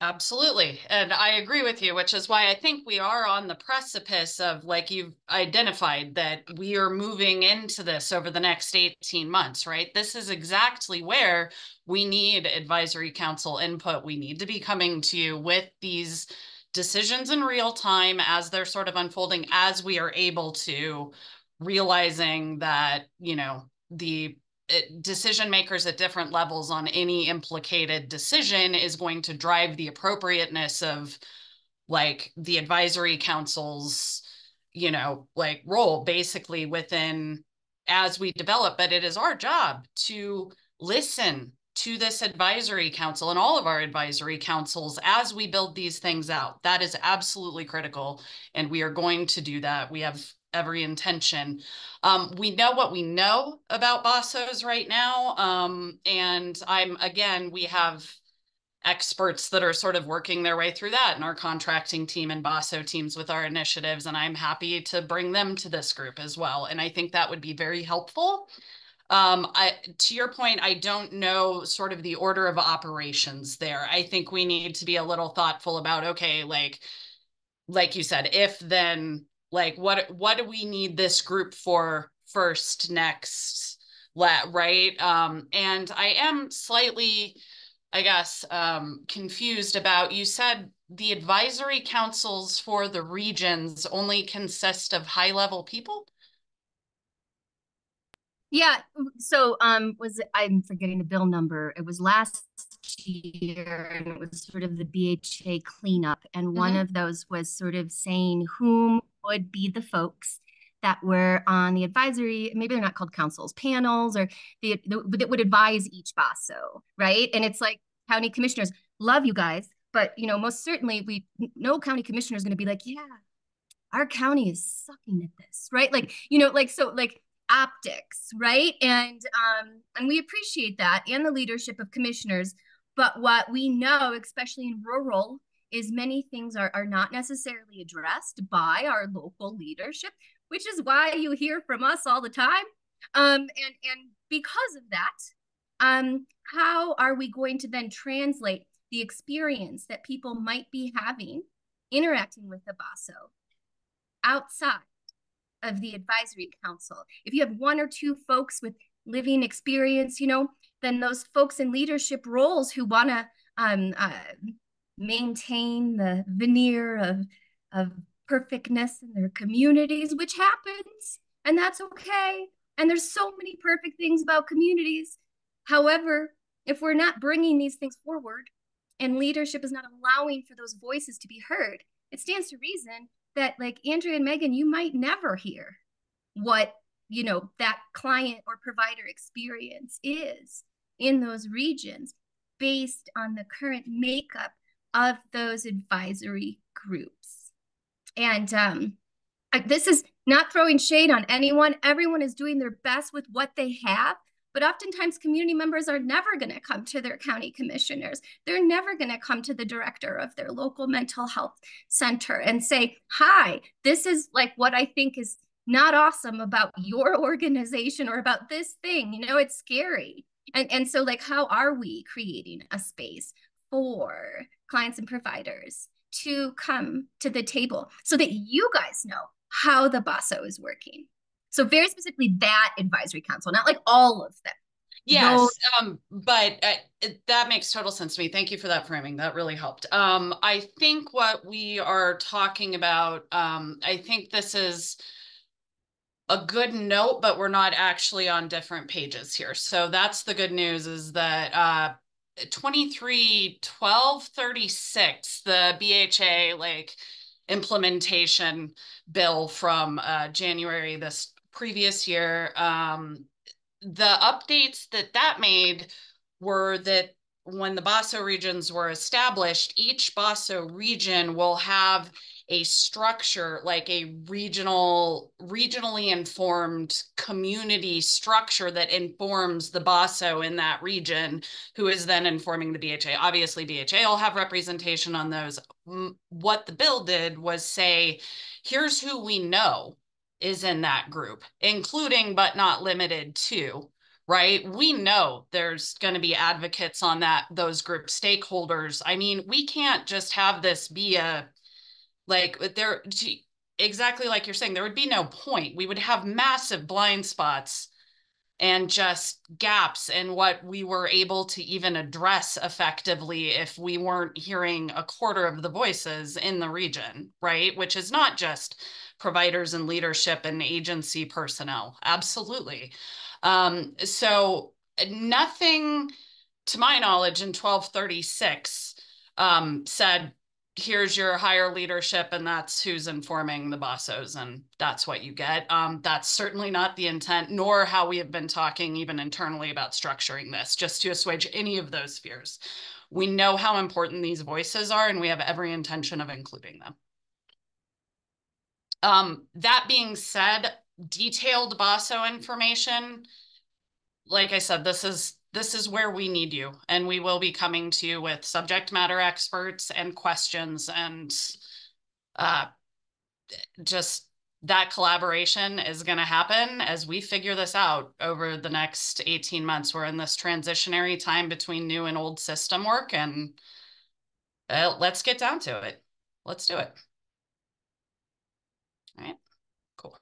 Absolutely. And I agree with you, which is why I think we are on the precipice of, like you've identified, that we are moving into this over the next 18 months, right? This is exactly where we need advisory council input. We need to be coming to you with these decisions in real time as they're sort of unfolding, as we are able to, realizing that, you know, the decision makers at different levels on any implicated decision is going to drive the appropriateness of like the advisory council's, you know, like role basically within as we develop. But it is our job to listen to this advisory council and all of our advisory councils as we build these things out. That is absolutely critical. And we are going to do that. We have every intention. We know what we know about BASOs right now. And we have experts that are sort of working their way through that in our contracting team and BASO teams with our initiatives. And I'm happy to bring them to this group as well. And I think that would be very helpful. To your point, I don't know sort of the order of operations there. I think we need to be a little thoughtful about, okay, like you said, if then, like, what do we need this group for first, next, right? And I am slightly, I guess, confused about, you said the advisory councils for the regions only consist of high-level people? Yeah, so I'm forgetting the bill number. It was last year, and it was sort of the BHA cleanup. And one of those was sort of saying whom would be the folks that were on the advisory, maybe they're not called councils, panels, or that would advise each BASO, right? And it's like county commissioners, love you guys, but you know, most certainly no county commissioner is going to be like, yeah, our county is sucking at this, right? Like, you know, like, so like optics, right? And we appreciate that and the leadership of commissioners. But what we know, especially in rural, is many things are not necessarily addressed by our local leadership. which is why you hear from us all the time. And because of that, how are we going to then translate the experience that people might be having interacting with the BASO outside of the advisory council? If you have one or two folks with living experience, then those folks in leadership roles who want to maintain the veneer of perfectness in their communities, which happens, and that's okay. And there's so many perfect things about communities. However, if we're not bringing these things forward and leadership is not allowing for those voices to be heard, it stands to reason that, like Andrea and Megan, you might never hear what that client or provider experience is in those regions based on the current makeup of those advisory groups. And this is not throwing shade on anyone. Everyone is doing their best with what they have. But oftentimes community members are never going to come to their county commissioners. They're never going to come to the director of their local mental health center and say, hi, this is like what I think is not awesome about your organization or about this thing. It's scary. And so, like, how are we creating a space for clients and providers to come to the table so that you guys know how the BASO is working? So very specifically that advisory council, not like all of them. Yes, but that makes total sense to me. Thank you for that framing. That really helped. I think what we are talking about, I think this is a good note, but we're not actually on different pages here. So that's the good news, is that 23/12/36, the BHA implementation bill from January this previous year, the updates that made were that when the BASO regions were established, each BASO region will have a structure, like a regionally informed community structure that informs the BASO in that region, who is then informing the BHA. Obviously, BHA will have representation on those. What the bill did was say, here's who we know is in that group, including but not limited to, right? We know there's going to be advocates on those group stakeholders. I mean, we can't just have this be exactly like you're saying, there would be no point. We would have massive blind spots and just gaps in what we were able to even address effectively if we weren't hearing a quarter of the voices in the region, right? Which is not just providers and leadership and agency personnel. Absolutely. So nothing, to my knowledge, in 1236 said, here's your higher leadership and that's who's informing the BASOs and that's what you get. That's certainly not the intent, nor how we have been talking even internally about structuring this, just to assuage any of those fears. We know how important these voices are and we have every intention of including them. That being said, detailed BASO information, like I said, this is where we need you, and we will be coming to you with subject matter experts and questions, and just that collaboration is going to happen as we figure this out over the next 18 months. We're in this transitionary time between new and old system work, and let's get down to it. Let's do it. All right, cool.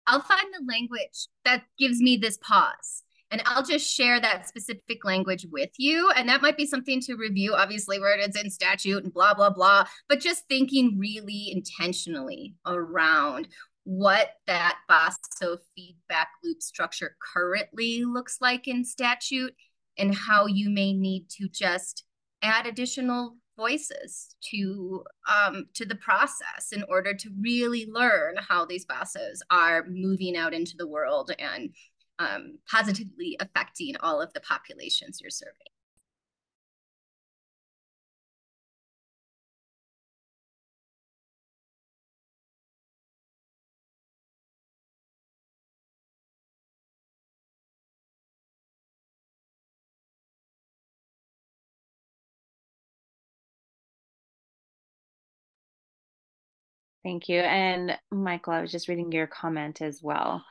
I'll find the language that gives me this pause. And I'll just share that specific language with you. And that might be something to review, obviously, where it's in statute and blah, blah, blah. But just thinking really intentionally around what that BASO feedback loop structure currently looks like in statute and how you may need to just add additional voices to the process in order to really learn how these BASOs are moving out into the world and positively affecting all of the populations you're serving. Thank you. And Michael, I was just reading your comment as well.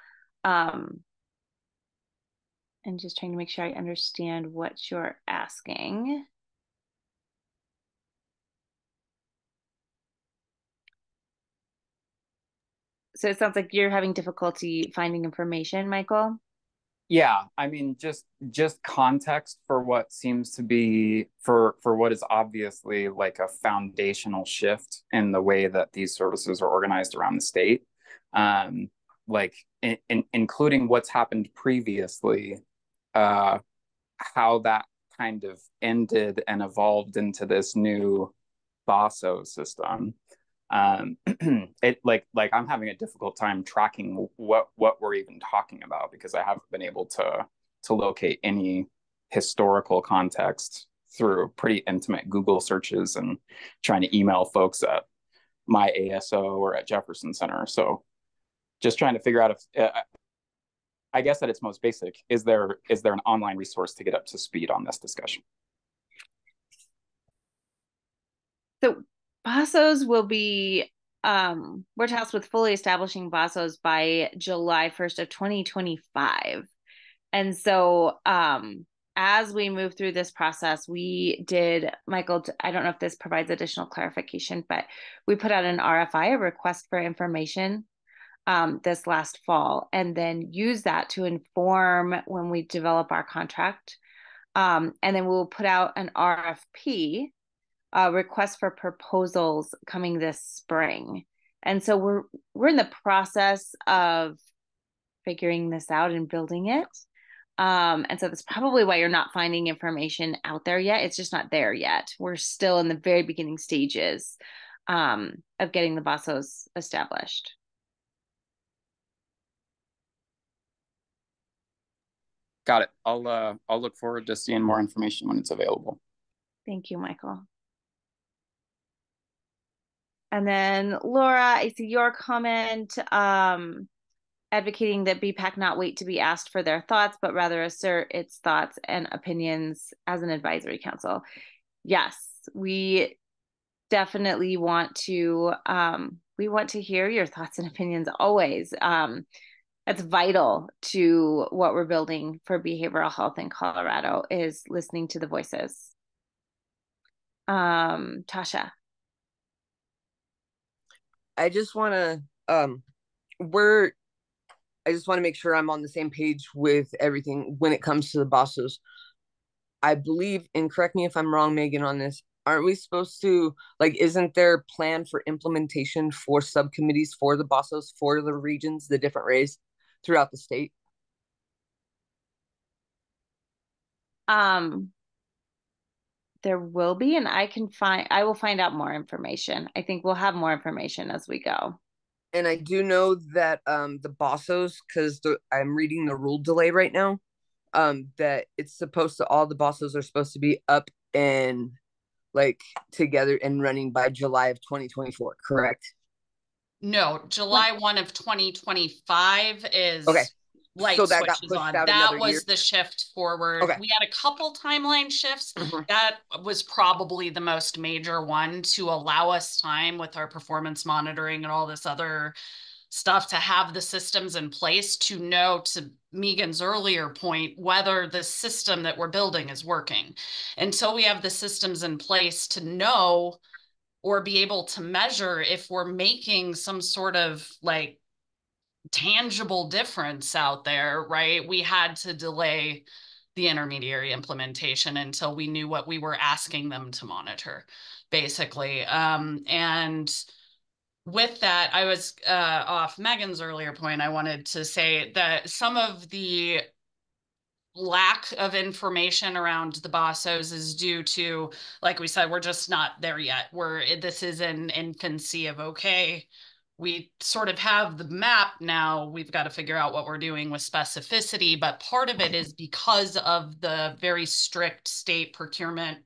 And just trying to make sure I understand what you're asking. So it sounds like you're having difficulty finding information, Michael. Yeah, I mean, just context for what seems to be for what is obviously like a foundational shift in the way that these services are organized around the state, um, like including what's happened previously, how that kind of ended and evolved into this new BASO system. It like I'm having a difficult time tracking what we're even talking about because I haven't been able to locate any historical context through pretty intimate Google searches and trying to email folks at my ASO or at Jefferson Center. So just trying to figure out if I guess at its most basic, is there an online resource to get up to speed on this discussion? So BASOs will be, we're tasked with fully establishing BASOs by July 1st of 2025. And so as we move through this process, we did, Michael, I don't know if this provides additional clarification, but we put out an RFI, a request for information, this last fall, and then use that to inform when we develop our contract. And then we'll put out an RFP, request for proposals, coming this spring. And so we're in the process of figuring this out and building it. And so that's probably why you're not finding information out there yet. It's just not there yet. We're still in the very beginning stages of getting the BASOs established. Got it. I'll look forward to seeing more information when it's available. Thank you, Michael. And then Laura, I see your comment, advocating that BPAC not wait to be asked for their thoughts, but rather assert its thoughts and opinions as an advisory council. Yes, we definitely want to, we want to hear your thoughts and opinions always. That's vital to what we're building for behavioral health in Colorado, is listening to the voices. Tasha. I just want to I just want to make sure I'm on the same page with everything when it comes to the BASOs. I believe, and correct me if I'm wrong, Megan, on this, aren't we supposed to, like, isn't there a plan for implementation for subcommittees for the BASOs, for the regions, the different rays throughout the state? There will be, and I will find out more information. I think we'll have more information as we go. And I do know that the BASOs, because I'm reading the rule delay right now, that it's supposed to, all the BASOs are supposed to be up and like together and running by July of 2024, correct? No, July 1 of 2025 is okay. Light so that got switches pushed on. out That another was year. the shift forward. Okay. We had a couple timeline shifts. Mm-hmm. That was probably the most major one to allow us time with our performance monitoring and all this other stuff to have the systems in place to know, to Megan's earlier point, whether the system that we're building is working. Until we have the systems in place to know or be able to measure if we're making some sort of like tangible difference out there, right? We had to delay the intermediary implementation until we knew what we were asking them to monitor, basically. And with that, I was off Megan's earlier point. I wanted to say that some of the lack of information around the BASOs is due to, like we said, we're just not there yet. This is an infancy of, okay, we sort of have the map now. We've got to figure out what we're doing with specificity. But part of it is because of the very strict state procurement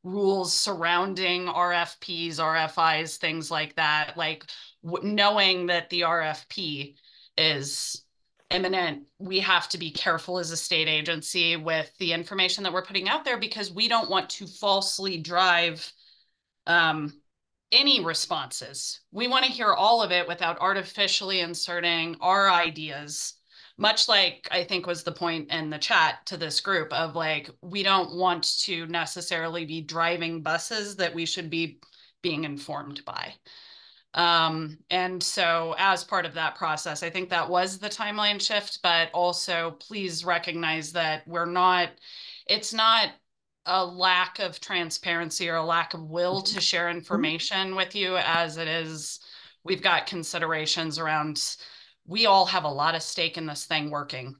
rules surrounding RFPs, RFIs, things like that. Like knowing that the RFP is imminent, we have to be careful as a state agency with the information that we're putting out there because we don't want to falsely drive any responses. We want to hear all of it without artificially inserting our ideas, much like I think was the point in the chat to this group of like, we don't want to necessarily be driving buses that we should be being informed by. And so as part of that process, I think that was the timeline shift, but also please recognize that it's not a lack of transparency or a lack of will to share information with you as it is, we've got considerations around, we all have a lot of stake in this thing working,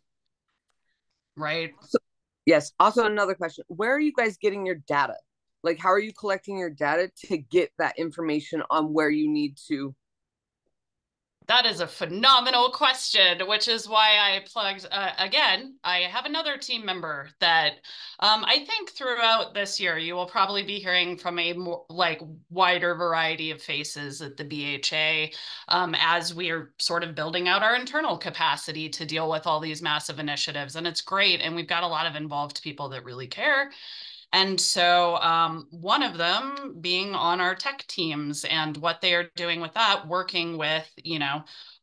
right? So, yes. Also, another question. Where are you guys getting your data? Like, how are you collecting your data to get that information on where you need to? That is a phenomenal question, which is why I plugged, again, I have another team member that I think throughout this year, you will probably be hearing from a more like wider variety of faces at the BHA as we are sort of building out our internal capacity to deal with all these massive initiatives. And it's great. And we've got a lot of involved people that really care. And so one of them being on our tech teams and what they are doing with that, working with,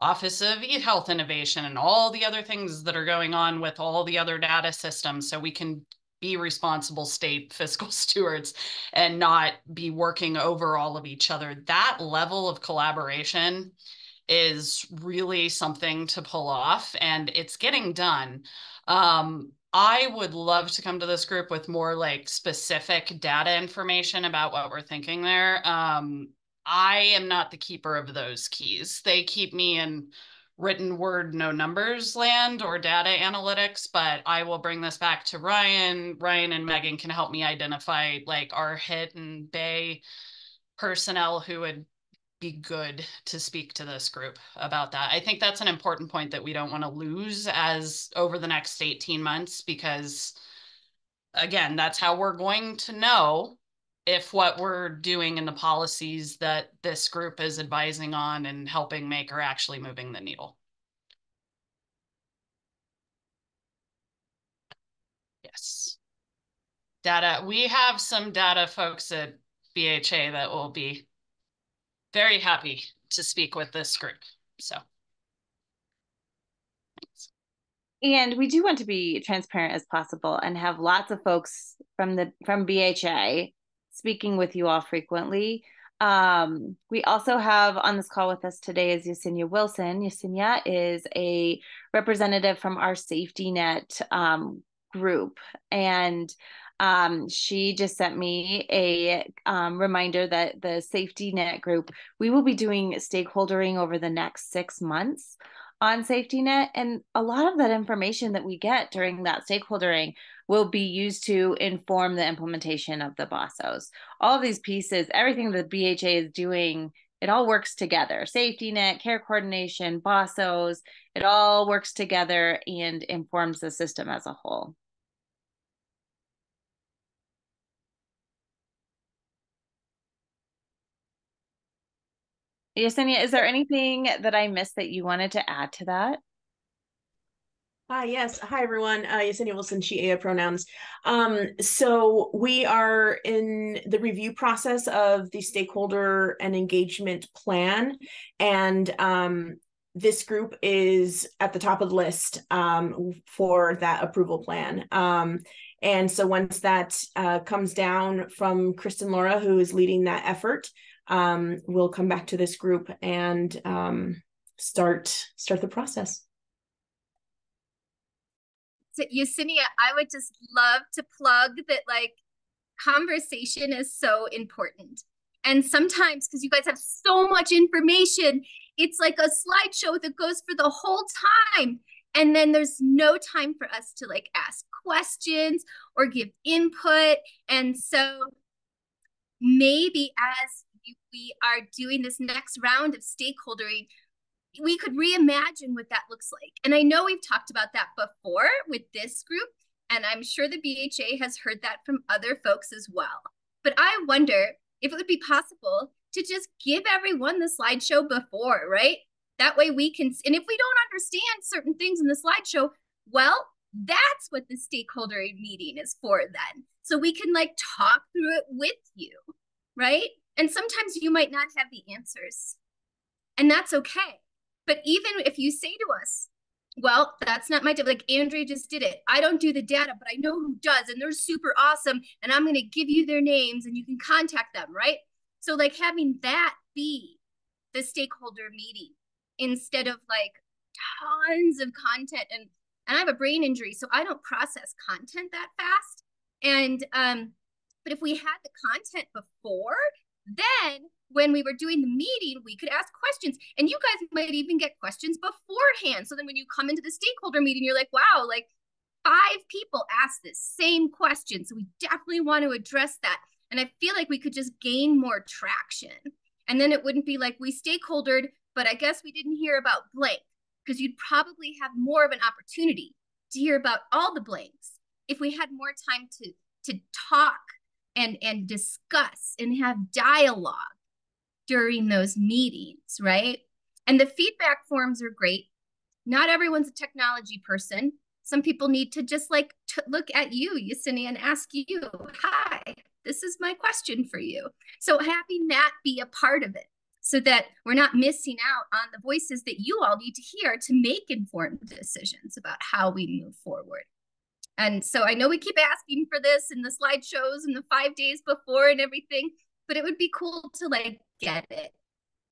Office of eHealth Innovation and all the other things that are going on with all the other data systems so we can be responsible state fiscal stewards and not be working over all of each other. That level of collaboration is really something to pull off, and it's getting done. I would love to come to this group with more like specific data information about what we're thinking there. I am not the keeper of those keys. They keep me in written word, no numbers land or data analytics, but I will bring this back to Ryan. Ryan and Megan can help me identify like our HIT and Bay personnel who would be good to speak to this group about that. I think that's an important point that we don't want to lose as over the next 18 months, because again, that's how we're going to know if what we're doing in the policies that this group is advising on and helping make are actually moving the needle. Yes. Data. We have some data folks at BHA that will be very happy to speak with this group. So. Thanks. And we do want to be transparent as possible and have lots of folks from BHA speaking with you all frequently. We also have on this call with us today is Yesenia Wilson. Yesenia is a representative from our safety net group, and she just sent me a reminder that the safety net group, we will be doing stakeholdering over the next 6 months on safety net, and a lot of that information that we get during that stakeholdering will be used to inform the implementation of the BOSOs. All of these pieces, everything that BHA is doing, it all works together. Safety net, care coordination, BOSOs, it all works together and informs the system as a whole. Yesenia, is there anything that I missed that you wanted to add to that? Yes. Hi, everyone. Yesenia Wilson, she, /ea pronouns. So we are in the review process of the stakeholder and engagement plan. And this group is at the top of the list for that approval plan. And so once that comes down from Kristen Laura, who is leading that effort, we'll come back to this group and start the process. So Yesenia, I would just love to plug that like conversation is so important. And sometimes, because you guys have so much information, it's like a slideshow that goes for the whole time. And then there's no time for us to like ask questions or give input. And so maybe as we are doing this next round of stakeholdering, we could reimagine what that looks like. And I know we've talked about that before with this group, and I'm sure the BHA has heard that from other folks as well. But I wonder if it would be possible to just give everyone the slideshow before, right? That way we can, and if we don't understand certain things in the slideshow, well, that's what the stakeholder meeting is for then. So we can like talk through it with you, right? And sometimes you might not have the answers, and that's okay. But even if you say to us, well, that's not my job. Like Andrea just did it. I don't do the data, but I know who does, and they're super awesome. And I'm going to give you their names and you can contact them, right? So like having that be the stakeholder meeting instead of like tons of content. And I have a brain injury, so I don't process content that fast. And but if we had the content before, then when we were doing the meeting, we could ask questions, and you guys might even get questions beforehand. So then when you come into the stakeholder meeting, you're like, wow, like 5 people asked this same question. So we definitely want to address that. And I feel like we could just gain more traction. And then it wouldn't be like we stakeholdered, but I guess we didn't hear about blank, because you'd probably have more of an opportunity to hear about all the blanks if we had more time to talk and discuss and have dialogue during those meetings, right? And the feedback forms are great. Not everyone's a technology person. Some people need to just like look at you, Yesenia, and ask you, hi, this is my question for you. So having that be a part of it so that we're not missing out on the voices that you all need to hear to make informed decisions about how we move forward. And so I know we keep asking for this in the slideshows and the 5 days before and everything, but it would be cool to like get it,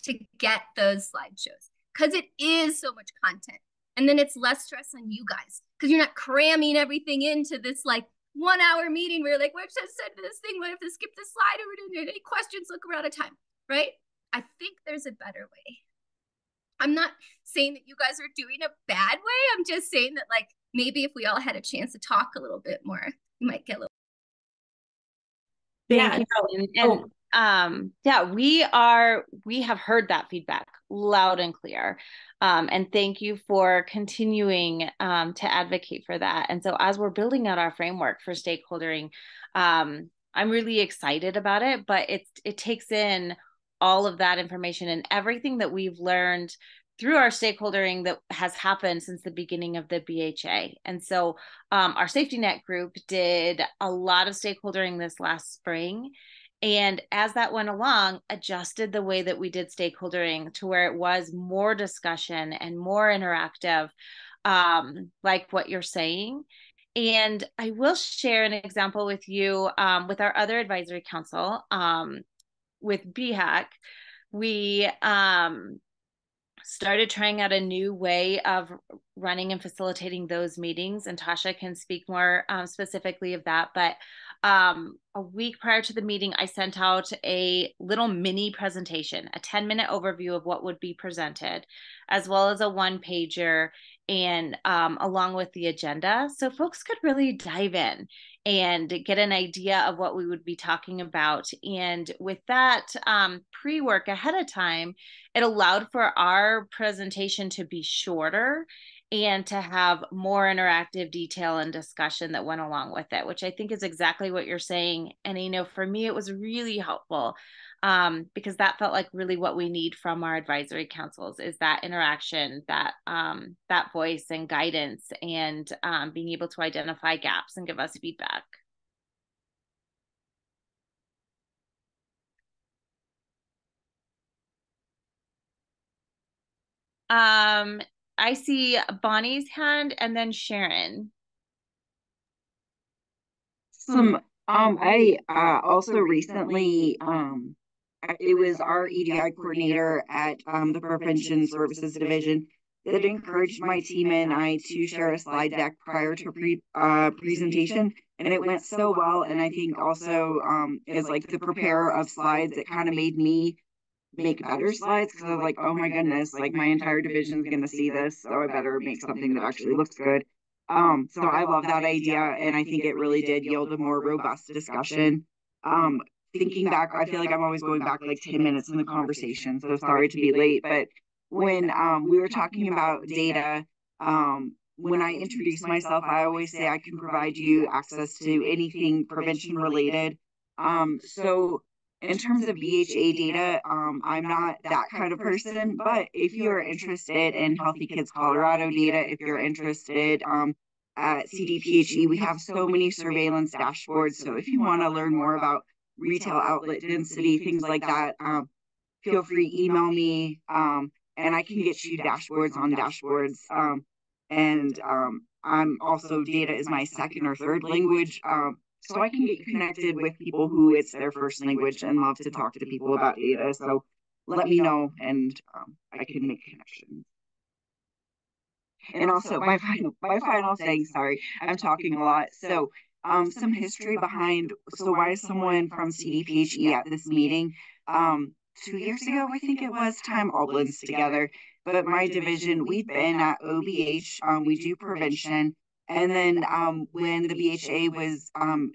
to get those slideshows, because it is so much content. And then it's less stress on you guys because you're not cramming everything into this like 1 hour meeting where you're like, what should I send this thing? What if I skip this slide? Or we don't any questions? Look, we're out of time, right? I think there's a better way. I'm not saying that you guys are doing a bad way. I'm just saying that like maybe if we all had a chance to talk a little bit more, we might get a little. Thank you. And yeah, we have heard that feedback loud and clear. And thank you for continuing to advocate for that. And so as we're building out our framework for stakeholdering, I'm really excited about it, but it takes in all of that information and everything that we've learned through our stakeholdering that has happened since the beginning of the BHA. And so our safety net group did a lot of stakeholdering this last spring. And as that went along, adjusted the way that we did stakeholdering to where it was more discussion and more interactive, like what you're saying. And I will share an example with you with our other advisory council, with BHAC. We started trying out a new way of running and facilitating those meetings, and Tasha can speak more specifically of that. But a week prior to the meeting, I sent out a little mini presentation, a 10-minute overview of what would be presented, as well as a 1-pager, and along with the agenda, so folks could really dive in and get an idea of what we would be talking about. And with that pre-work ahead of time, it allowed for our presentation to be shorter and to have more interactive detail and discussion that went along with it, which I think is exactly what you're saying. And, you know, for me, it was really helpful because that felt like really what we need from our advisory councils is that interaction, that that voice and guidance, and being able to identify gaps and give us feedback. I see Bonnie's hand and then Sharon. I also recently it was our EDI coordinator at the Prevention Services Division that encouraged my team and I to share a slide deck prior to presentation, and it went so well. And I think also is like the preparer of slides, it kind of made me make better slides because I was like, oh my goodness, like my entire division is going to see this, so I better make something that actually looks good. So I love that idea, and I think it really did yield a more robust discussion. Thinking back, I feel like I'm always going back like 10 minutes in the conversation, so sorry to be late. But when we were talking about data, when I introduce myself, I always say I can provide you access to anything prevention related. So in terms of BHA data, I'm not that kind of person, but if you're interested in Healthy Kids Colorado data, if you're interested at CDPHE, we have so many surveillance dashboards. So if you want to learn more about retail outlet density, things like that, feel free, email me, and I can get you dashboards on dashboards. I'm also, data is my second or third language. So I can get you connected with people who it's their first language and love to talk to people about data. So let me know, and I can make connections. And also my final thing, sorry, I'm talking a lot. So some history behind, so why is someone from CDPHE at this meeting? 2 years ago, I think it was, time all blends together. But my division, we've been at OBH, we do prevention. And then when the BHA was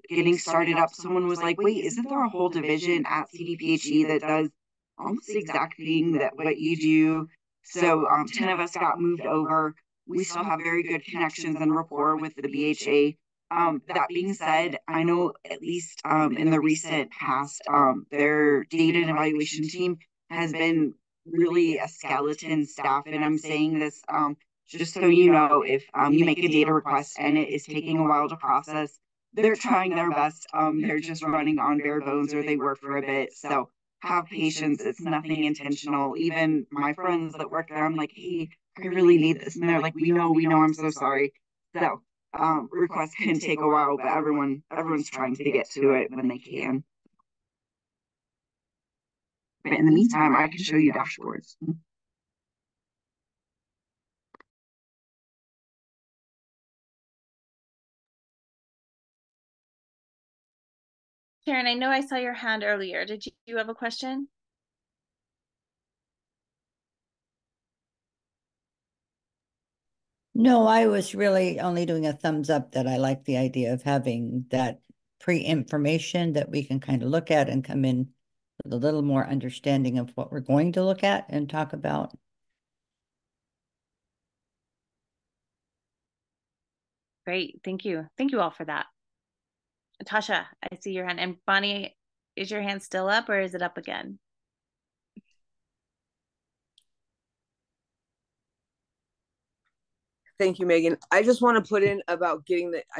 getting started up, someone was like, wait, isn't there a whole division at CDPHE that does almost the exact thing that what you do? So 10 of us got moved over. We still have very good connections and rapport with the BHA. That being said, I know at least in the recent past, their data and evaluation team has been really a skeleton staff. And I'm saying this just so you know, if you make a data request and it is taking a while to process, they're trying their best. They're just running on bare bones, or they work for a bit. So have patience. It's nothing intentional. Even my friends that work there, I'm like, hey, I really need this. And they're like, we know, I'm so sorry. So requests can take a while, but everyone's trying to get to it when they can. But in the meantime, I can show you dashboards. Karen, I know I saw your hand earlier. Did you have a question? No, I was really only doing a thumbs up that I like the idea of having that pre-information that we can kind of look at and come in with a little more understanding of what we're going to look at and talk about. Great. Thank you. Thank you all for that. Tasha, I see your hand. And Bonnie, is your hand still up or is it up again? Thank you, Megan. I just want to put in I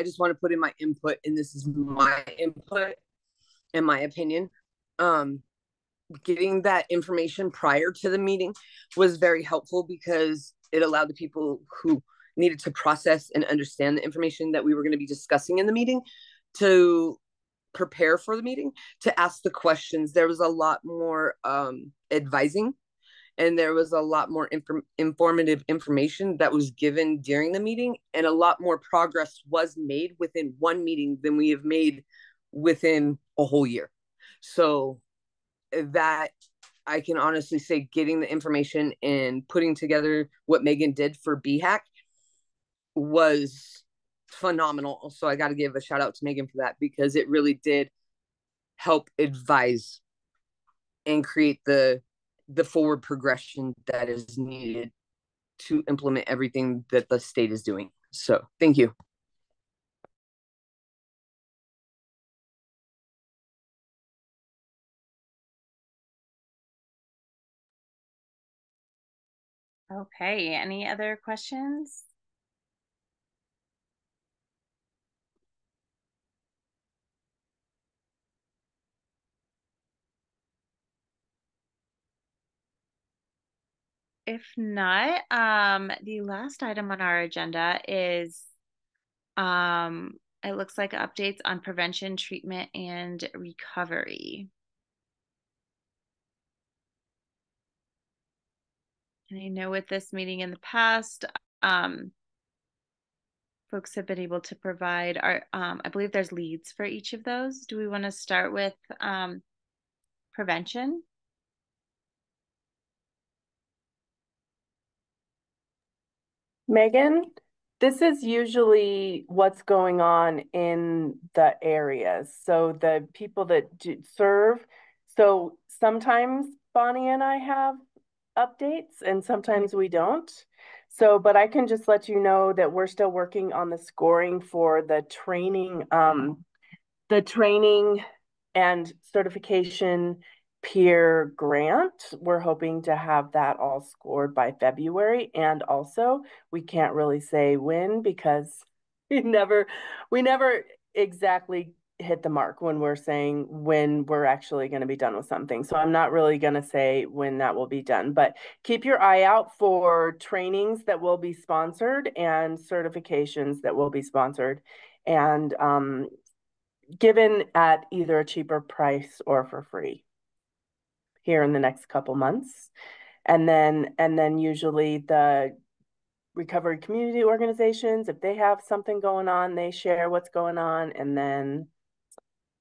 just want to put in my input, and this is my input and my opinion. Getting that information prior to the meeting was very helpful because it allowed the people who needed to process and understand the information that we were going to be discussing in the meeting to prepare for the meeting, to ask the questions. There was a lot more advising, and there was a lot more informative information that was given during the meeting, and a lot more progress was made within one meeting than we have made within a whole year. So that, I can honestly say, getting the information and putting together what Megan did for BHAC was phenomenal. So I got to give a shout out to Megan for that, because it really did help advise and create the forward progression that is needed to implement everything that the state is doing. So thank you. Okay, any other questions? If not, the last item on our agenda is it looks like updates on prevention, treatment, and recovery. And I know with this meeting in the past, folks have been able to provide I believe there's leads for each of those. Do we want to start with prevention? Megan, this is usually what's going on in the areas. So the people that serve. So sometimes Bonnie and I have updates and sometimes we don't. So, but I can just let you know that we're still working on the scoring for the training and certification peer grant. We're hoping to have that all scored by February. And also, we can't really say when, because we never exactly hit the mark when we're saying when we're actually going to be done with something. So I'm not really going to say when that will be done, but keep your eye out for trainings that will be sponsored and certifications that will be sponsored and given at either a cheaper price or for free here in the next couple months. And then usually the recovery community organizations, if they have something going on, they share what's going on, and then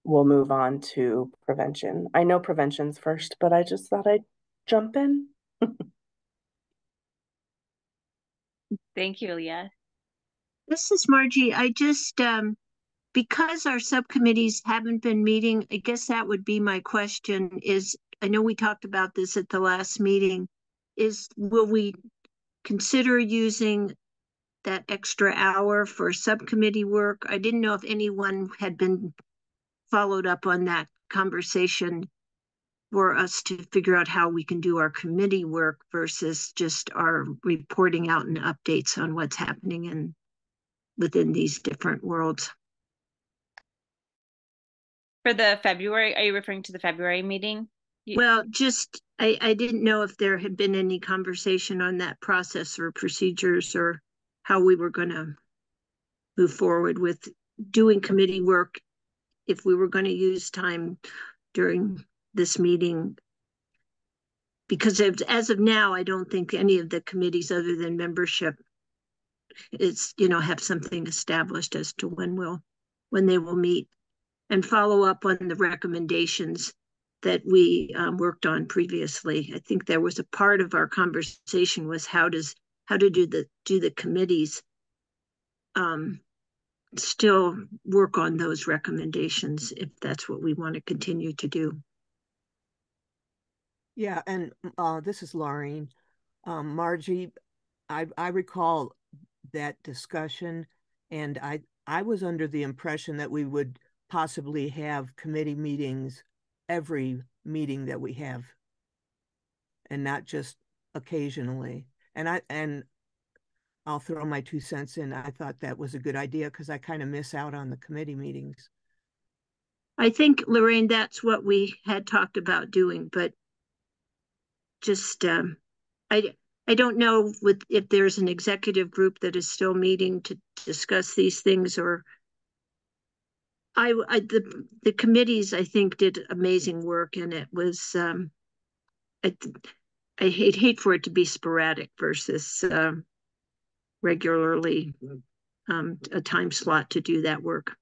we'll move on to prevention. I know prevention's first, but I just thought I'd jump in. Thank you, Leah. This is Margie. I just, because our subcommittees haven't been meeting, I guess that would be my question is, I know we talked about this at the last meeting, will we consider using that extra hour for subcommittee work? I didn't know if anyone had been followed up on that conversation for us to figure out how we can do our committee work versus just our reporting out and updates on what's happening within these different worlds. For the February, are you referring to the February meeting? Well, just, I didn't know if there had been any conversation on that process or procedures or how we were going to move forward with doing committee work if we were going to use time during this meeting. Because as of now, I don't think any of the committees other than membership have something established as to when they will meet and follow up on the recommendations that we worked on previously. I think there was a part of our conversation was how to do the committees still work on those recommendations if that's what we want to continue to do. Yeah, and this is Laureen. Margie, I recall that discussion, and I was under the impression that we would possibly have committee meetings every meeting that we have, and not just occasionally. And I'll throw my 2 cents in. I thought that was a good idea because I kind of miss out on the committee meetings. I think, Lorraine, that's what we had talked about doing, but just I don't know if there's an executive group that is still meeting to discuss these things, or the committees I think did amazing work, and it was I hate for it to be sporadic versus regularly a time slot to do that work.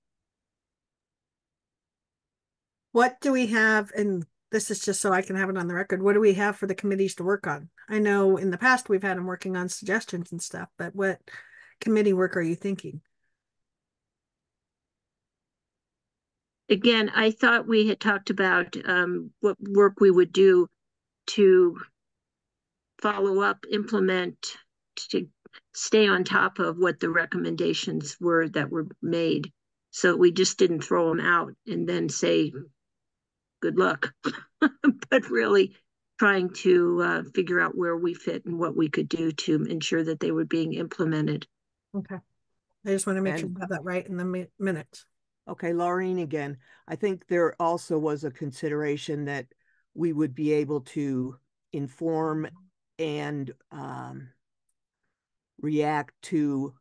What do we have, and this is just so I can have it on the record, what do we have for the committees to work on? I know in the past we've had them working on suggestions and stuff, but what committee work are you thinking? Again, I thought we had talked about what work we would do to follow up, implement, to stay on top of what the recommendations were that were made. So we just didn't throw them out and then say, good luck, but really trying to figure out where we fit and what we could do to ensure that they were being implemented. Okay. I just want to make sure we have that right in the minutes. Okay, Laureen again. I think there also was a consideration that we would be able to inform and react to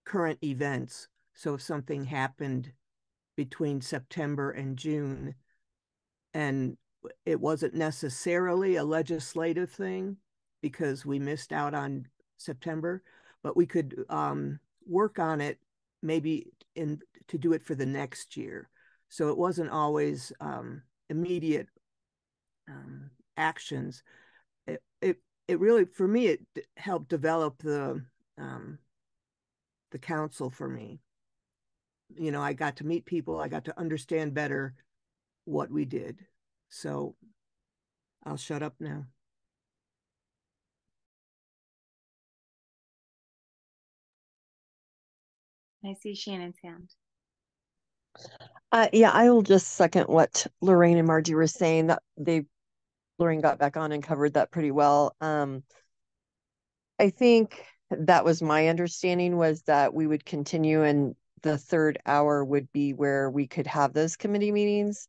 current events. So if something happened between September and June, and it wasn't necessarily a legislative thing because we missed out on September, but we could work on it maybe to do it for the next year. So it wasn't always immediate actions. It really, for me, it helped develop the council for me. I got to meet people. I got to understand better what we did. So I'll shut up now. I see Shannon's hand. Yeah, I will just second what Lorraine and Margie were saying. That Lorraine got back on and covered that pretty well. I think that was my understanding, was that we would continue in the third hour would be where we could have those committee meetings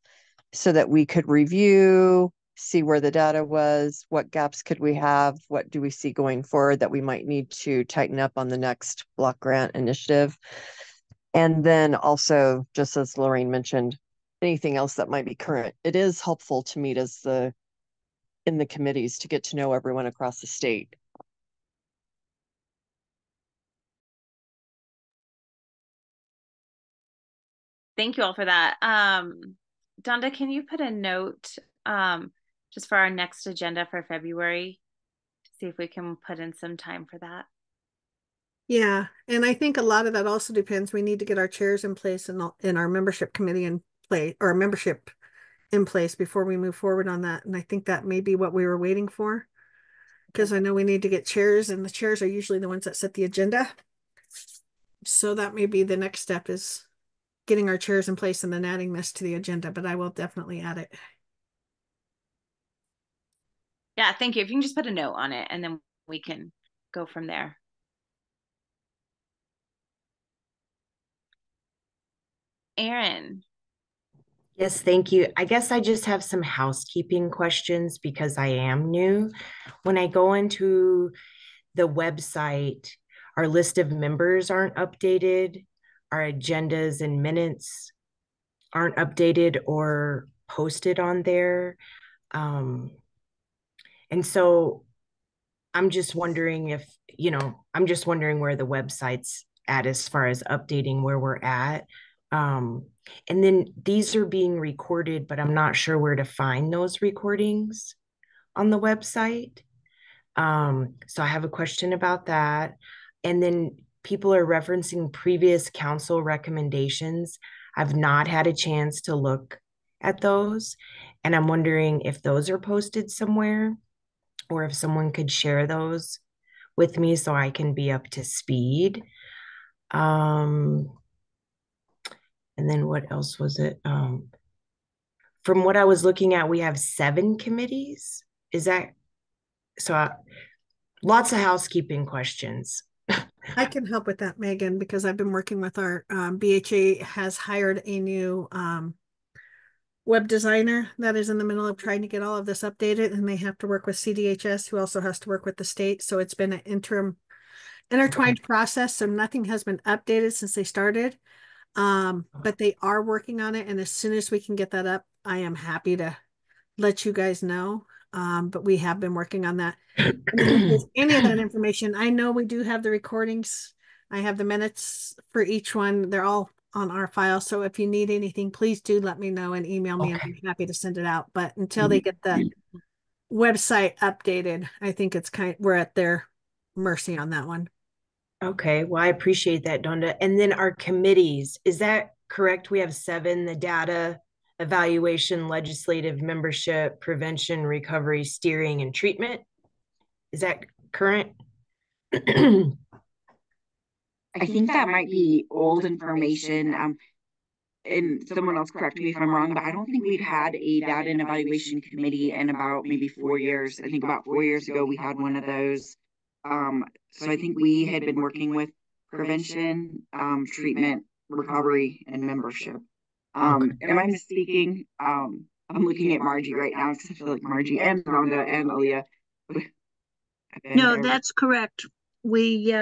so that we could review, see where the data was, what gaps could we have, what do we see going forward that we might need to tighten up on the next block grant initiative. And then also, just as Lorraine mentioned, anything else that might be current. It is helpful to meet in the committees to get to know everyone across the state. Thank you all for that. Donda, can you put a note just for our next agenda for February to see if we can put in some time for that? Yeah, and I think a lot of that also depends. We need to get our chairs in place and in our membership committee in place, or membership in place before we move forward on that. And I think that may be what we were waiting for, because I know we need to get chairs, and the chairs are usually the ones that set the agenda. So that may be the next step, is getting our chairs in place and then adding this to the agenda, but I will definitely add it. Yeah, thank you. If you can just put a note on it and then we can go from there. Erin. Yes, thank you. I guess I just have some housekeeping questions because I am new. When I go into the website, our list of members aren't updated, our agendas and minutes aren't updated or posted on there. And so I'm just wondering if, I'm just wondering where the website's at as far as updating where we're at. And then these are being recorded, but I'm not sure where to find those recordings on the website. So I have a question about that. And then people are referencing previous council recommendations. I've not had a chance to look at those. And I'm wondering if those are posted somewhere or if someone could share those with me so I can be up to speed. And then what else was it? From what I was looking at, we have 7 committees. Is that so? Lots of housekeeping questions. I can help with that, Megan, because I've been working with our BHA has hired a new web designer that is in the middle of trying to get all of this updated, and they have to work with CDHS, who also has to work with the state. So it's been an intertwined process. So nothing has been updated since they started. But they are working on it. And as soon as we can get that up, I am happy to let you guys know. But we have been working on that. And then if there's any of that information, I know we do have the recordings. I have the minutes for each one. They're all on our file. So if you need anything, please do let me know and email me, and I'm happy to send it out. But until they get the website updated, I think we're at their mercy on that one. Okay, well, I appreciate that, Donda. And then our committees, is that correct? We have 7: the data, evaluation, legislative, membership, prevention, recovery, steering, and treatment. Is that current? I think that might be old information. And someone else correct me if I'm wrong, but I don't think we'd had a data and evaluation committee in about maybe 4 years. I think about 4 years ago we had one of those. So I think we had been working with prevention, treatment, recovery, and membership. Am I misspeaking? I'm looking at Margie right now because I feel like Margie and Rhonda and Aaliyah. No, that's correct. We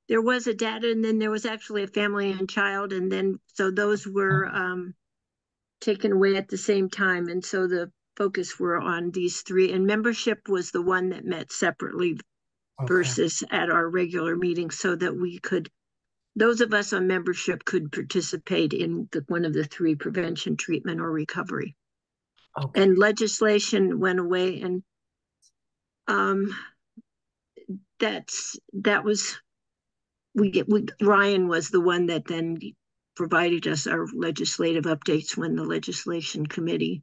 there was a data, and then there was actually a family and child, and then so those were taken away at the same time, and so the focus were on these 3. And membership was the one that met separately versus at our regular meeting, so that those of us on membership could participate in one of the 3: prevention, treatment, or recovery. And legislation went away, and Ryan was the one that then provided us our legislative updates when the legislation committee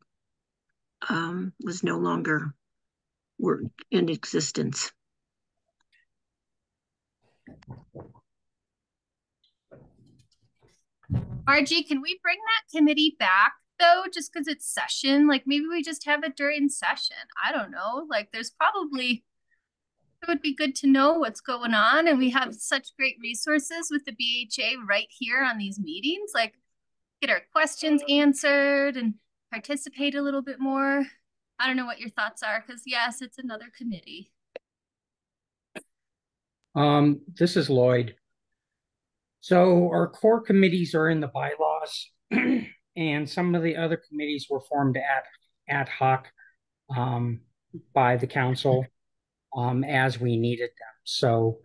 was no longer in existence. Margie, can we bring that committee back though, just because it's session? Like maybe we just have it during session. I don't know. Like there's it would be good to know what's going on. And we have such great resources with the BHA right here on these meetings, like get our questions answered and participate a little bit more. I don't know what your thoughts are, because yes, it's another committee. This is Lloyd. So our core committees are in the bylaws, and some of the other committees were formed ad hoc by the council as we needed them. So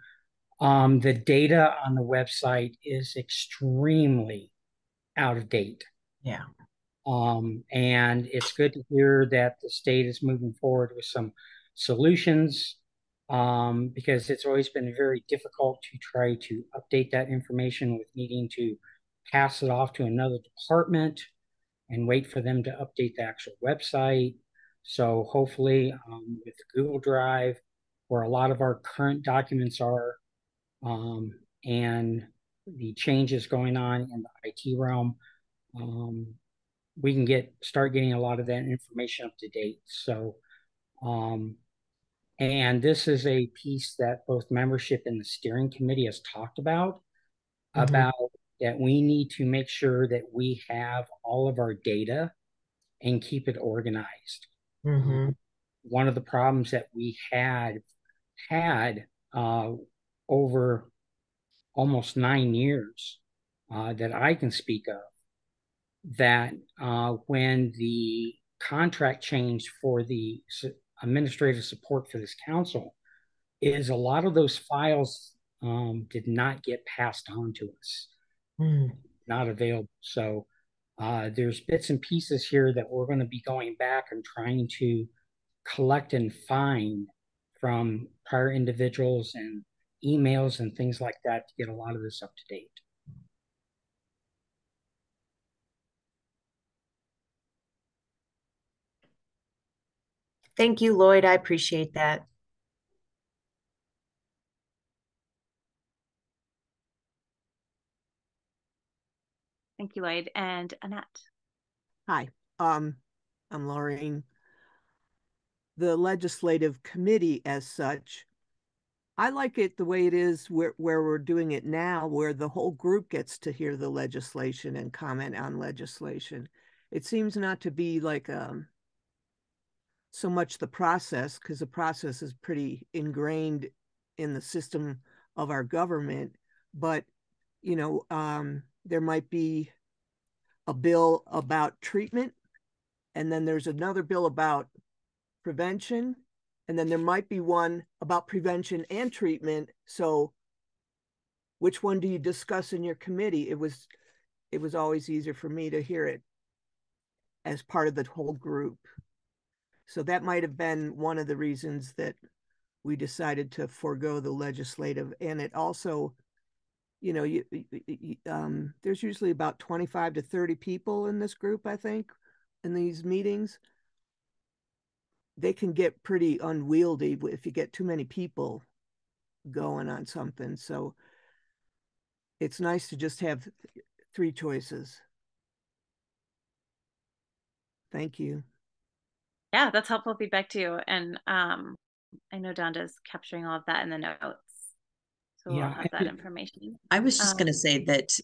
the data on the website is extremely out of date. Yeah. And it's good to hear that the state is moving forward with some solutions because it's always been very difficult to try to update that information with needing to pass it off to another department and wait for them to update the actual website. So hopefully with Google Drive, where a lot of our current documents are, and the changes going on in the IT realm, we can start getting a lot of that information up to date. So, and this is a piece that both membership and the steering committee has talked about that we need to make sure that we have all of our data and keep it organized. One of the problems that we had over almost 9 years that I can speak of, that when the contract changed for the administrative support for this council, is a lot of those files did not get passed on to us, not available. So there's bits and pieces here that we're going to be going back and trying to collect and find from prior individuals and emails and things like that to get a lot of this up to date. Thank you, Lloyd. I appreciate that. Thank you, Lloyd. And Annette. Hi, I'm Laureen. The legislative committee as such, I like it the way it is where we're doing it now, where the whole group gets to hear the legislation and comment on legislation. It seems not to be like so much the process, because the process is pretty ingrained in the system of our government, but you know, there might be a bill about treatment, and then there's another bill about prevention, and then there might be one about prevention and treatment. So which one do you discuss in your committee? It was always easier for me to hear it as part of the whole group. So that might have been one of the reasons that we decided to forego the legislative. And it also, you know, there's usually about 25 to 30 people in this group, I think, in these meetings. They can get pretty unwieldy if you get too many people going on something. So it's nice to just have 3 choices. Thank you. Yeah, that's helpful feedback too. And I know Donda's capturing all of that in the notes. So we'll have that information. I was just going to say that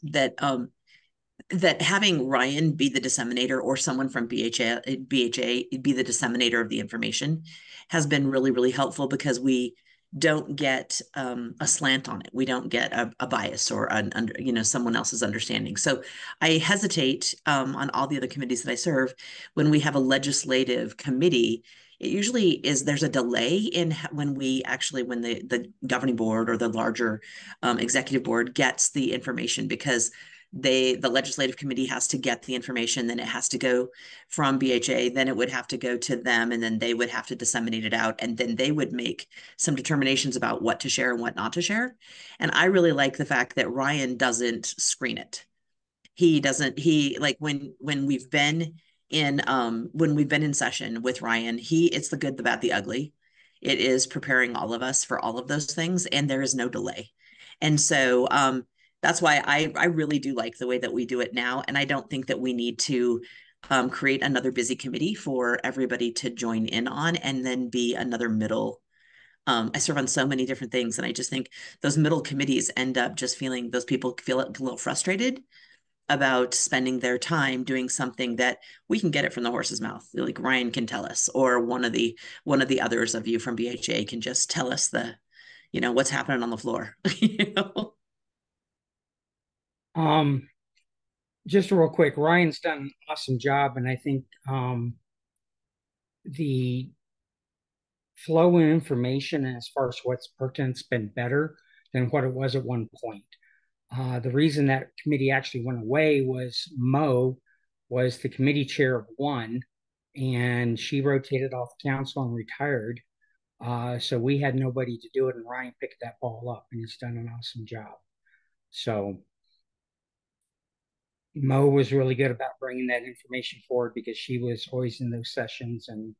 having Ryan be the disseminator or someone from BHA be the disseminator of the information has been really, really helpful, because we don't get a slant on it. We don't get a bias or someone else's understanding. So I hesitate on all the other committees that I serve when we have a legislative committee. It usually is there's a delay in when the governing board or the larger executive board gets the information, because the legislative committee has to get the information, then it has to go from BHA, then it would have to go to them, and then they would have to disseminate it out, and then they would make some determinations about what to share and what not to share. And I really like the fact that Ryan doesn't screen it. He like when we've been in session with Ryan, it's the good, the bad, the ugly. It is preparing all of us for all of those things, and there is no delay. And so that's why I really do like the way that we do it now. And I don't think that we need to create another busy committee for everybody to join in on and then be another middle I serve on so many different things, and I just think those middle committees end up just feeling, those people feel a little frustrated about spending their time doing something that we can get it from the horse's mouth. Like Ryan can tell us, or one of the others of you from BHA can just tell us what's happening on the floor. Just real quick, Ryan's done an awesome job, and I think the flow of information as far as what's pertinent's been better than what it was at one point. The reason that committee actually went away was Mo was the committee chair of one, and she rotated off the council and retired. So we had nobody to do it, and Ryan picked that ball up, and he's done an awesome job. So Mo was really good about bringing that information forward because she was always in those sessions and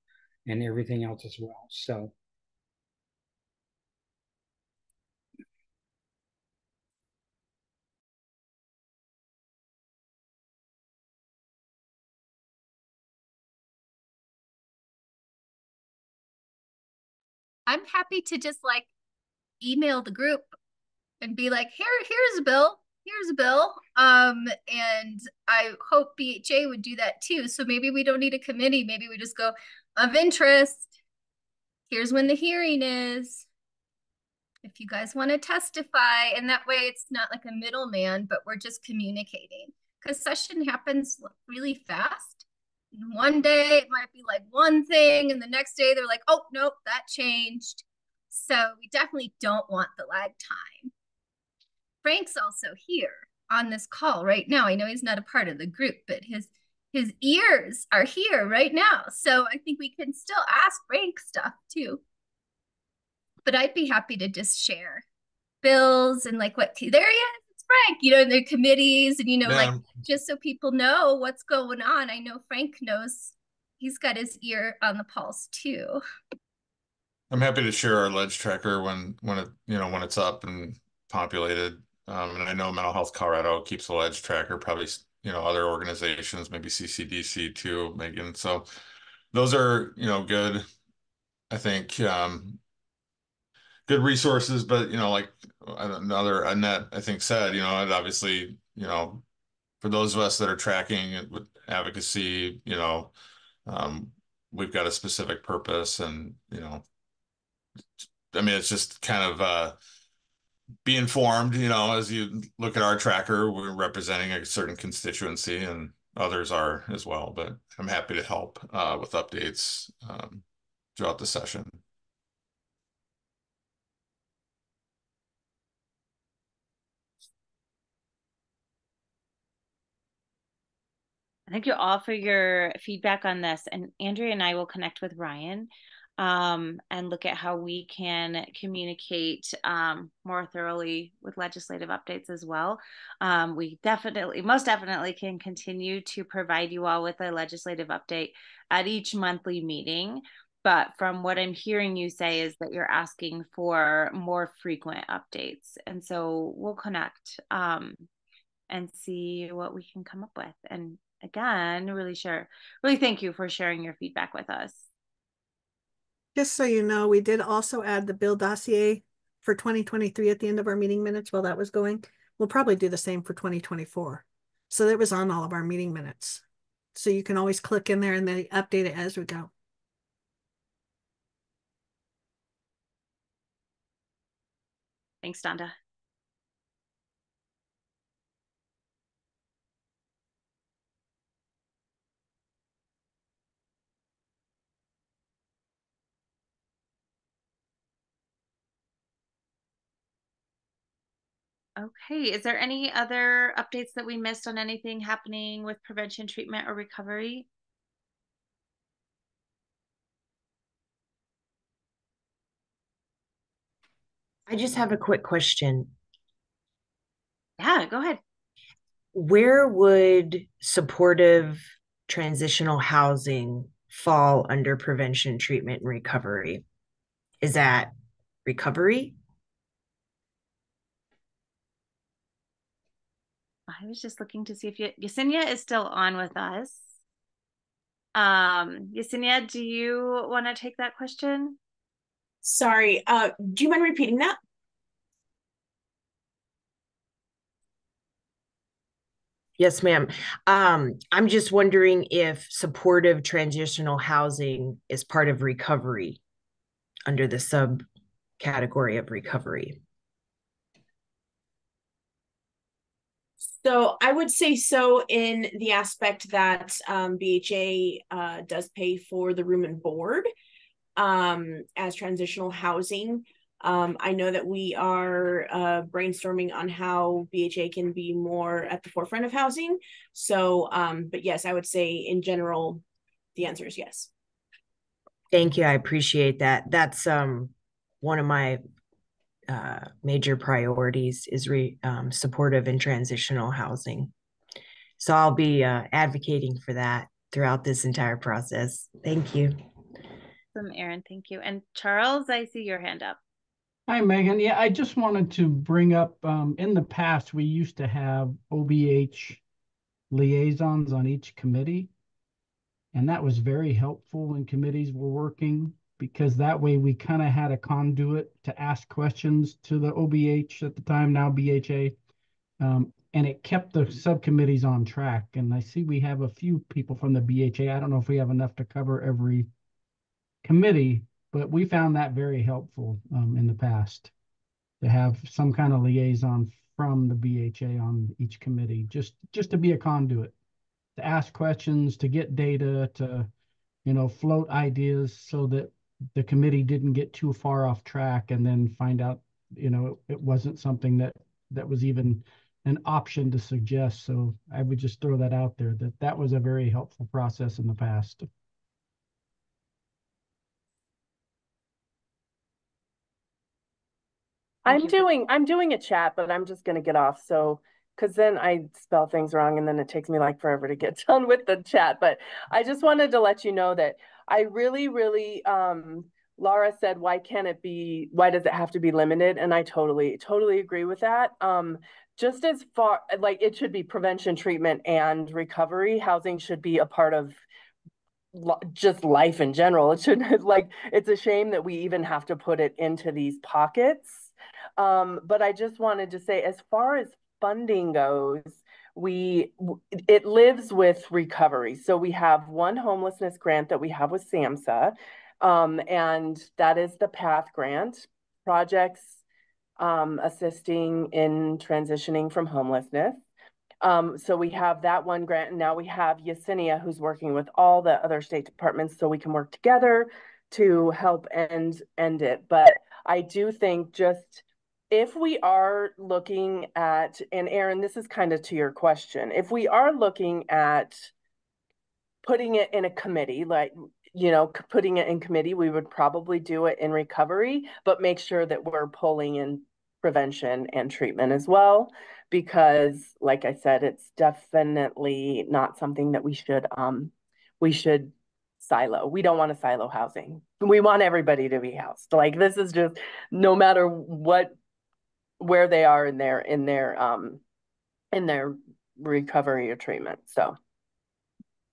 everything else as well. So I'm happy to just like email the group and be like, here's a bill. Here's a bill. And I hope BHA would do that too. So maybe we don't need a committee. Maybe we just go of interest. Here's when the hearing is. If you guys want to testify, and that way it's not like a middleman, but we're just communicating. Because session happens really fast. One day it might be like one thing, and the next day they're like, oh, nope, that changed. So we definitely don't want the lag time. Frank's also here on this call right now. I know he's not a part of the group, but his ears are here right now. So I think we can still ask Frank stuff too. But I'd be happy to just share bills and like there he is, it's Frank, in their committees and, like just so people know what's going on. I know Frank knows, he's got his ear on the pulse too. I'm happy to share our ledge tracker when it's up and populated. And I know Mental Health Colorado keeps a ledge tracker, probably, other organizations, maybe CCDC too, Megan. So those are, good, I think, good resources, but, like another Annette, I think said, it obviously, for those of us that are tracking it with advocacy, we've got a specific purpose and, I mean, it's just kind of, be informed, as you look at our tracker, we're representing a certain constituency and others are as well, but I'm happy to help with updates throughout the session. Thank you all for your feedback on this. And Andrea and I will connect with Ryan and look at how we can communicate more thoroughly with legislative updates as well. We most definitely can continue to provide you all with a legislative update at each monthly meeting. But from what I'm hearing you say is that you're asking for more frequent updates. And so we'll connect and see what we can come up with. And again, really thank you for sharing your feedback with us. Just so you know, we did also add the bill dossier for 2023 at the end of our meeting minutes while that was going. We'll probably do the same for 2024. So that was on all of our meeting minutes. So you can always click in there and then update it as we go. Thanks, Donda. Okay, is there any other updates that we missed on anything happening with prevention, treatment, or recovery? I just have a quick question. Yeah, go ahead. Where would supportive transitional housing fall under prevention, treatment, and recovery? Is that recovery? I was just looking to see if Yesenia is still on with us. Yesenia, do you want to take that question? Sorry, do you mind repeating that? Yes, ma'am. I'm just wondering if supportive transitional housing is part of recovery under the subcategory of recovery. So I would say so in the aspect that BHA does pay for the room and board as transitional housing. I know that we are brainstorming on how BHA can be more at the forefront of housing. So, but yes, I would say in general, the answer is yes. Thank you. I appreciate that. That's one of my major priorities is supportive and transitional housing. So I'll be advocating for that throughout this entire process. Thank you. Awesome, Erin. Thank you. And Charles, I see your hand up. Hi, Megan. Yeah, I just wanted to bring up, in the past, we used to have OBH liaisons on each committee. And that was very helpful when committees were working because that way we kind of had a conduit to ask questions to the OBH at the time, now BHA. And it kept the subcommittees on track. And I see we have a few people from the BHA. I don't know if we have enough to cover every committee, but we found that very helpful in the past to have some kind of liaison from the BHA on each committee, just to be a conduit, to ask questions, to get data, to, float ideas so that the committee didn't get too far off track and then find out, it wasn't something that was even an option to suggest. So I would just throw that out there, that was a very helpful process in the past. I'm doing a chat, but I'm just gonna get off. So, because then I spell things wrong and then it takes me like forever to get done with the chat. But I just wanted to let you know that I really, really, Laura said, why does it have to be limited? And I totally agree with that. Just as far, like it should be prevention, treatment, and recovery. Housing should be a part of just life in general. It shouldn't like, it's a shame that we even have to put it into these pockets. But I just wanted to say, as far as funding goes, it lives with recovery. So we have one homelessness grant that we have with SAMHSA, and that is the PATH grant, projects assisting in transitioning from homelessness. So we have that one grant, and now we have Yesenia, who's working with all the other state departments so we can work together to help end it. But I do think just if we are looking at, and Erin, this is kind of to your question, if we are looking at putting it in a committee, like, putting it in committee, we would probably do it in recovery, but make sure that we're pulling in prevention and treatment as well, because like I said, it's definitely not something that we should silo. We don't want to silo housing. We want everybody to be housed. Like, this is just, no matter where they are in their recovery or treatment. So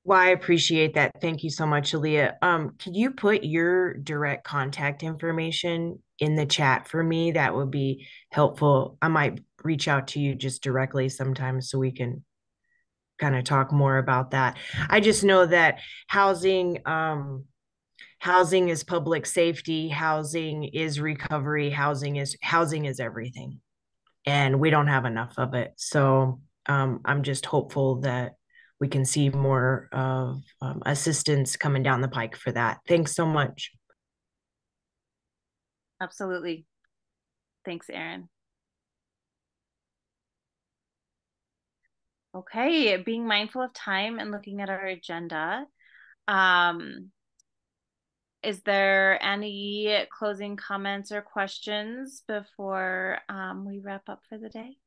Well, I appreciate that. Thank you so much, Aaliyah. Could you put your direct contact information in the chat for me? That would be helpful. I might reach out to you just directly sometimes so we can kind of talk more about that. I just know that housing is public safety, housing is recovery, housing is everything. And we don't have enough of it. So I'm just hopeful that we can see more of assistance coming down the pike for that. Thanks so much. Absolutely. Thanks, Erin. Okay, being mindful of time and looking at our agenda, is there any closing comments or questions before we wrap up for the day?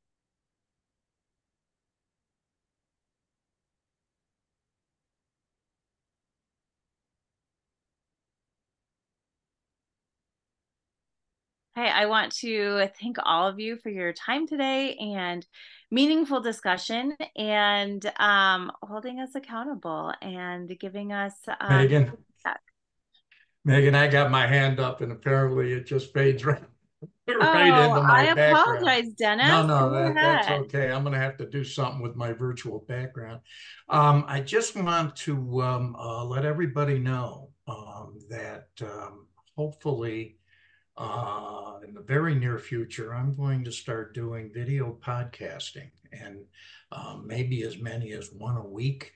Hey, I want to thank all of you for your time today and meaningful discussion and holding us accountable and giving us Megan, feedback. Megan, I got my hand up and apparently it just fades right, right Oh, into my I background. apologize, Dennis. No, Go that's ahead. okay. I'm gonna have to do something with my virtual background. I just want to let everybody know that hopefully in the very near future, I'm going to start doing video podcasting and maybe as many as one a week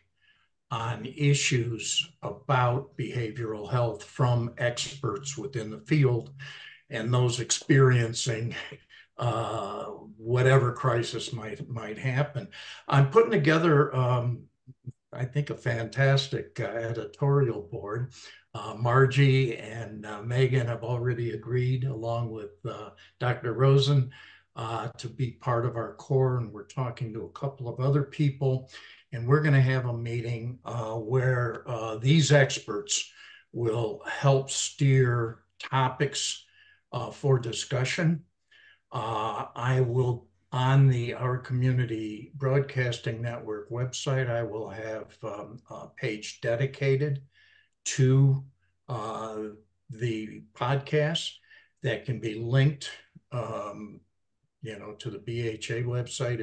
on issues about behavioral health from experts within the field and those experiencing whatever crisis might happen. I'm putting together, I think, a fantastic editorial board. Margie and Megan have already agreed, along with Dr. Rosen, to be part of our core, and we're talking to a couple of other people. And we're going to have a meeting where these experts will help steer topics for discussion. I will, on the Our Community Broadcasting Network website, I will have a page dedicated to the podcast that can be linked, to the BHA website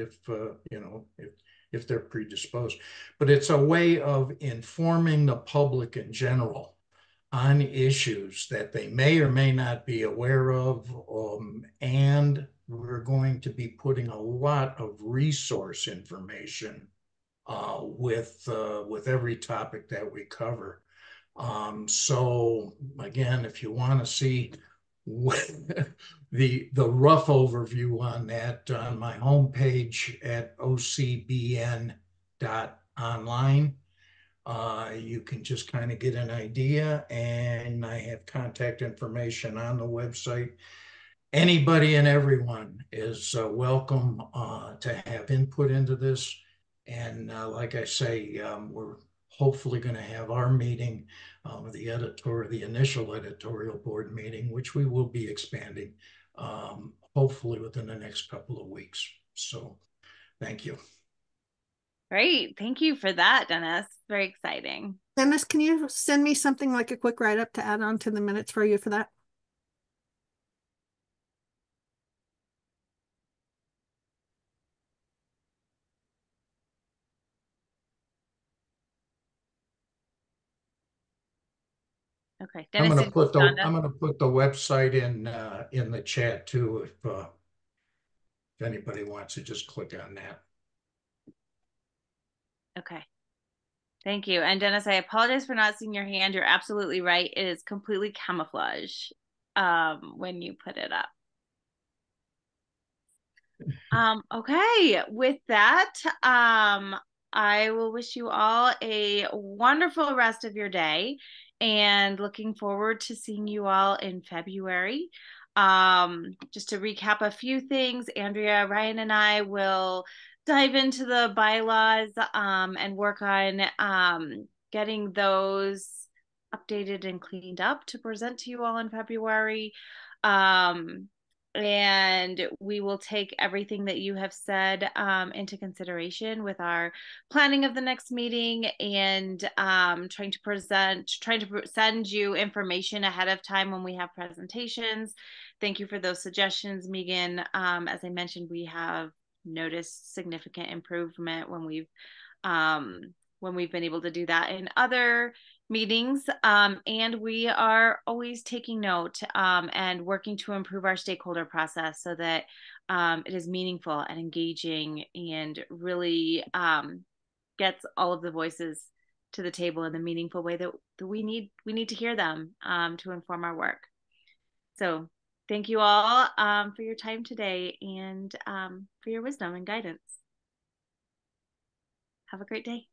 if they're predisposed. But it's a way of informing the public in general on issues that they may or may not be aware of. And we're going to be putting a lot of resource information with every topic that we cover. So again, if you want to see the rough overview on that, on my homepage at ocbn.online, you can just kind of get an idea, and I have contact information on the website. Anybody and everyone is welcome to have input into this. And like I say, we're hopefully going to have our meeting, the initial editorial board meeting, which we will be expanding, hopefully within the next couple of weeks. So thank you. Great. Thank you for that, Dennis. Very exciting. Dennis, can you send me something like a quick write-up to add on to the minutes for you for that? Okay. I'm Dennis, gonna did put you the I'm gonna put the website in the chat too, if anybody wants to just click on that. Okay. Thank you. And Dennis, I apologize for not seeing your hand. You're absolutely right. It is completely camouflage when you put it up. Okay, with that, I will wish you all a wonderful rest of your day and looking forward to seeing you all in February. Just to recap a few things, Andrea, Ryan, and I will dive into the bylaws and work on getting those updated and cleaned up to present to you all in February. And we will take everything that you have said into consideration with our planning of the next meeting and trying to send you information ahead of time when we have presentations. Thank you for those suggestions, Megan. As I mentioned, we have noticed significant improvement when we've been able to do that in other meetings, and we are always taking note and working to improve our stakeholder process so that it is meaningful and engaging and really gets all of the voices to the table in the meaningful way that we need to hear them to inform our work. So thank you all for your time today and for your wisdom and guidance. Have a great day.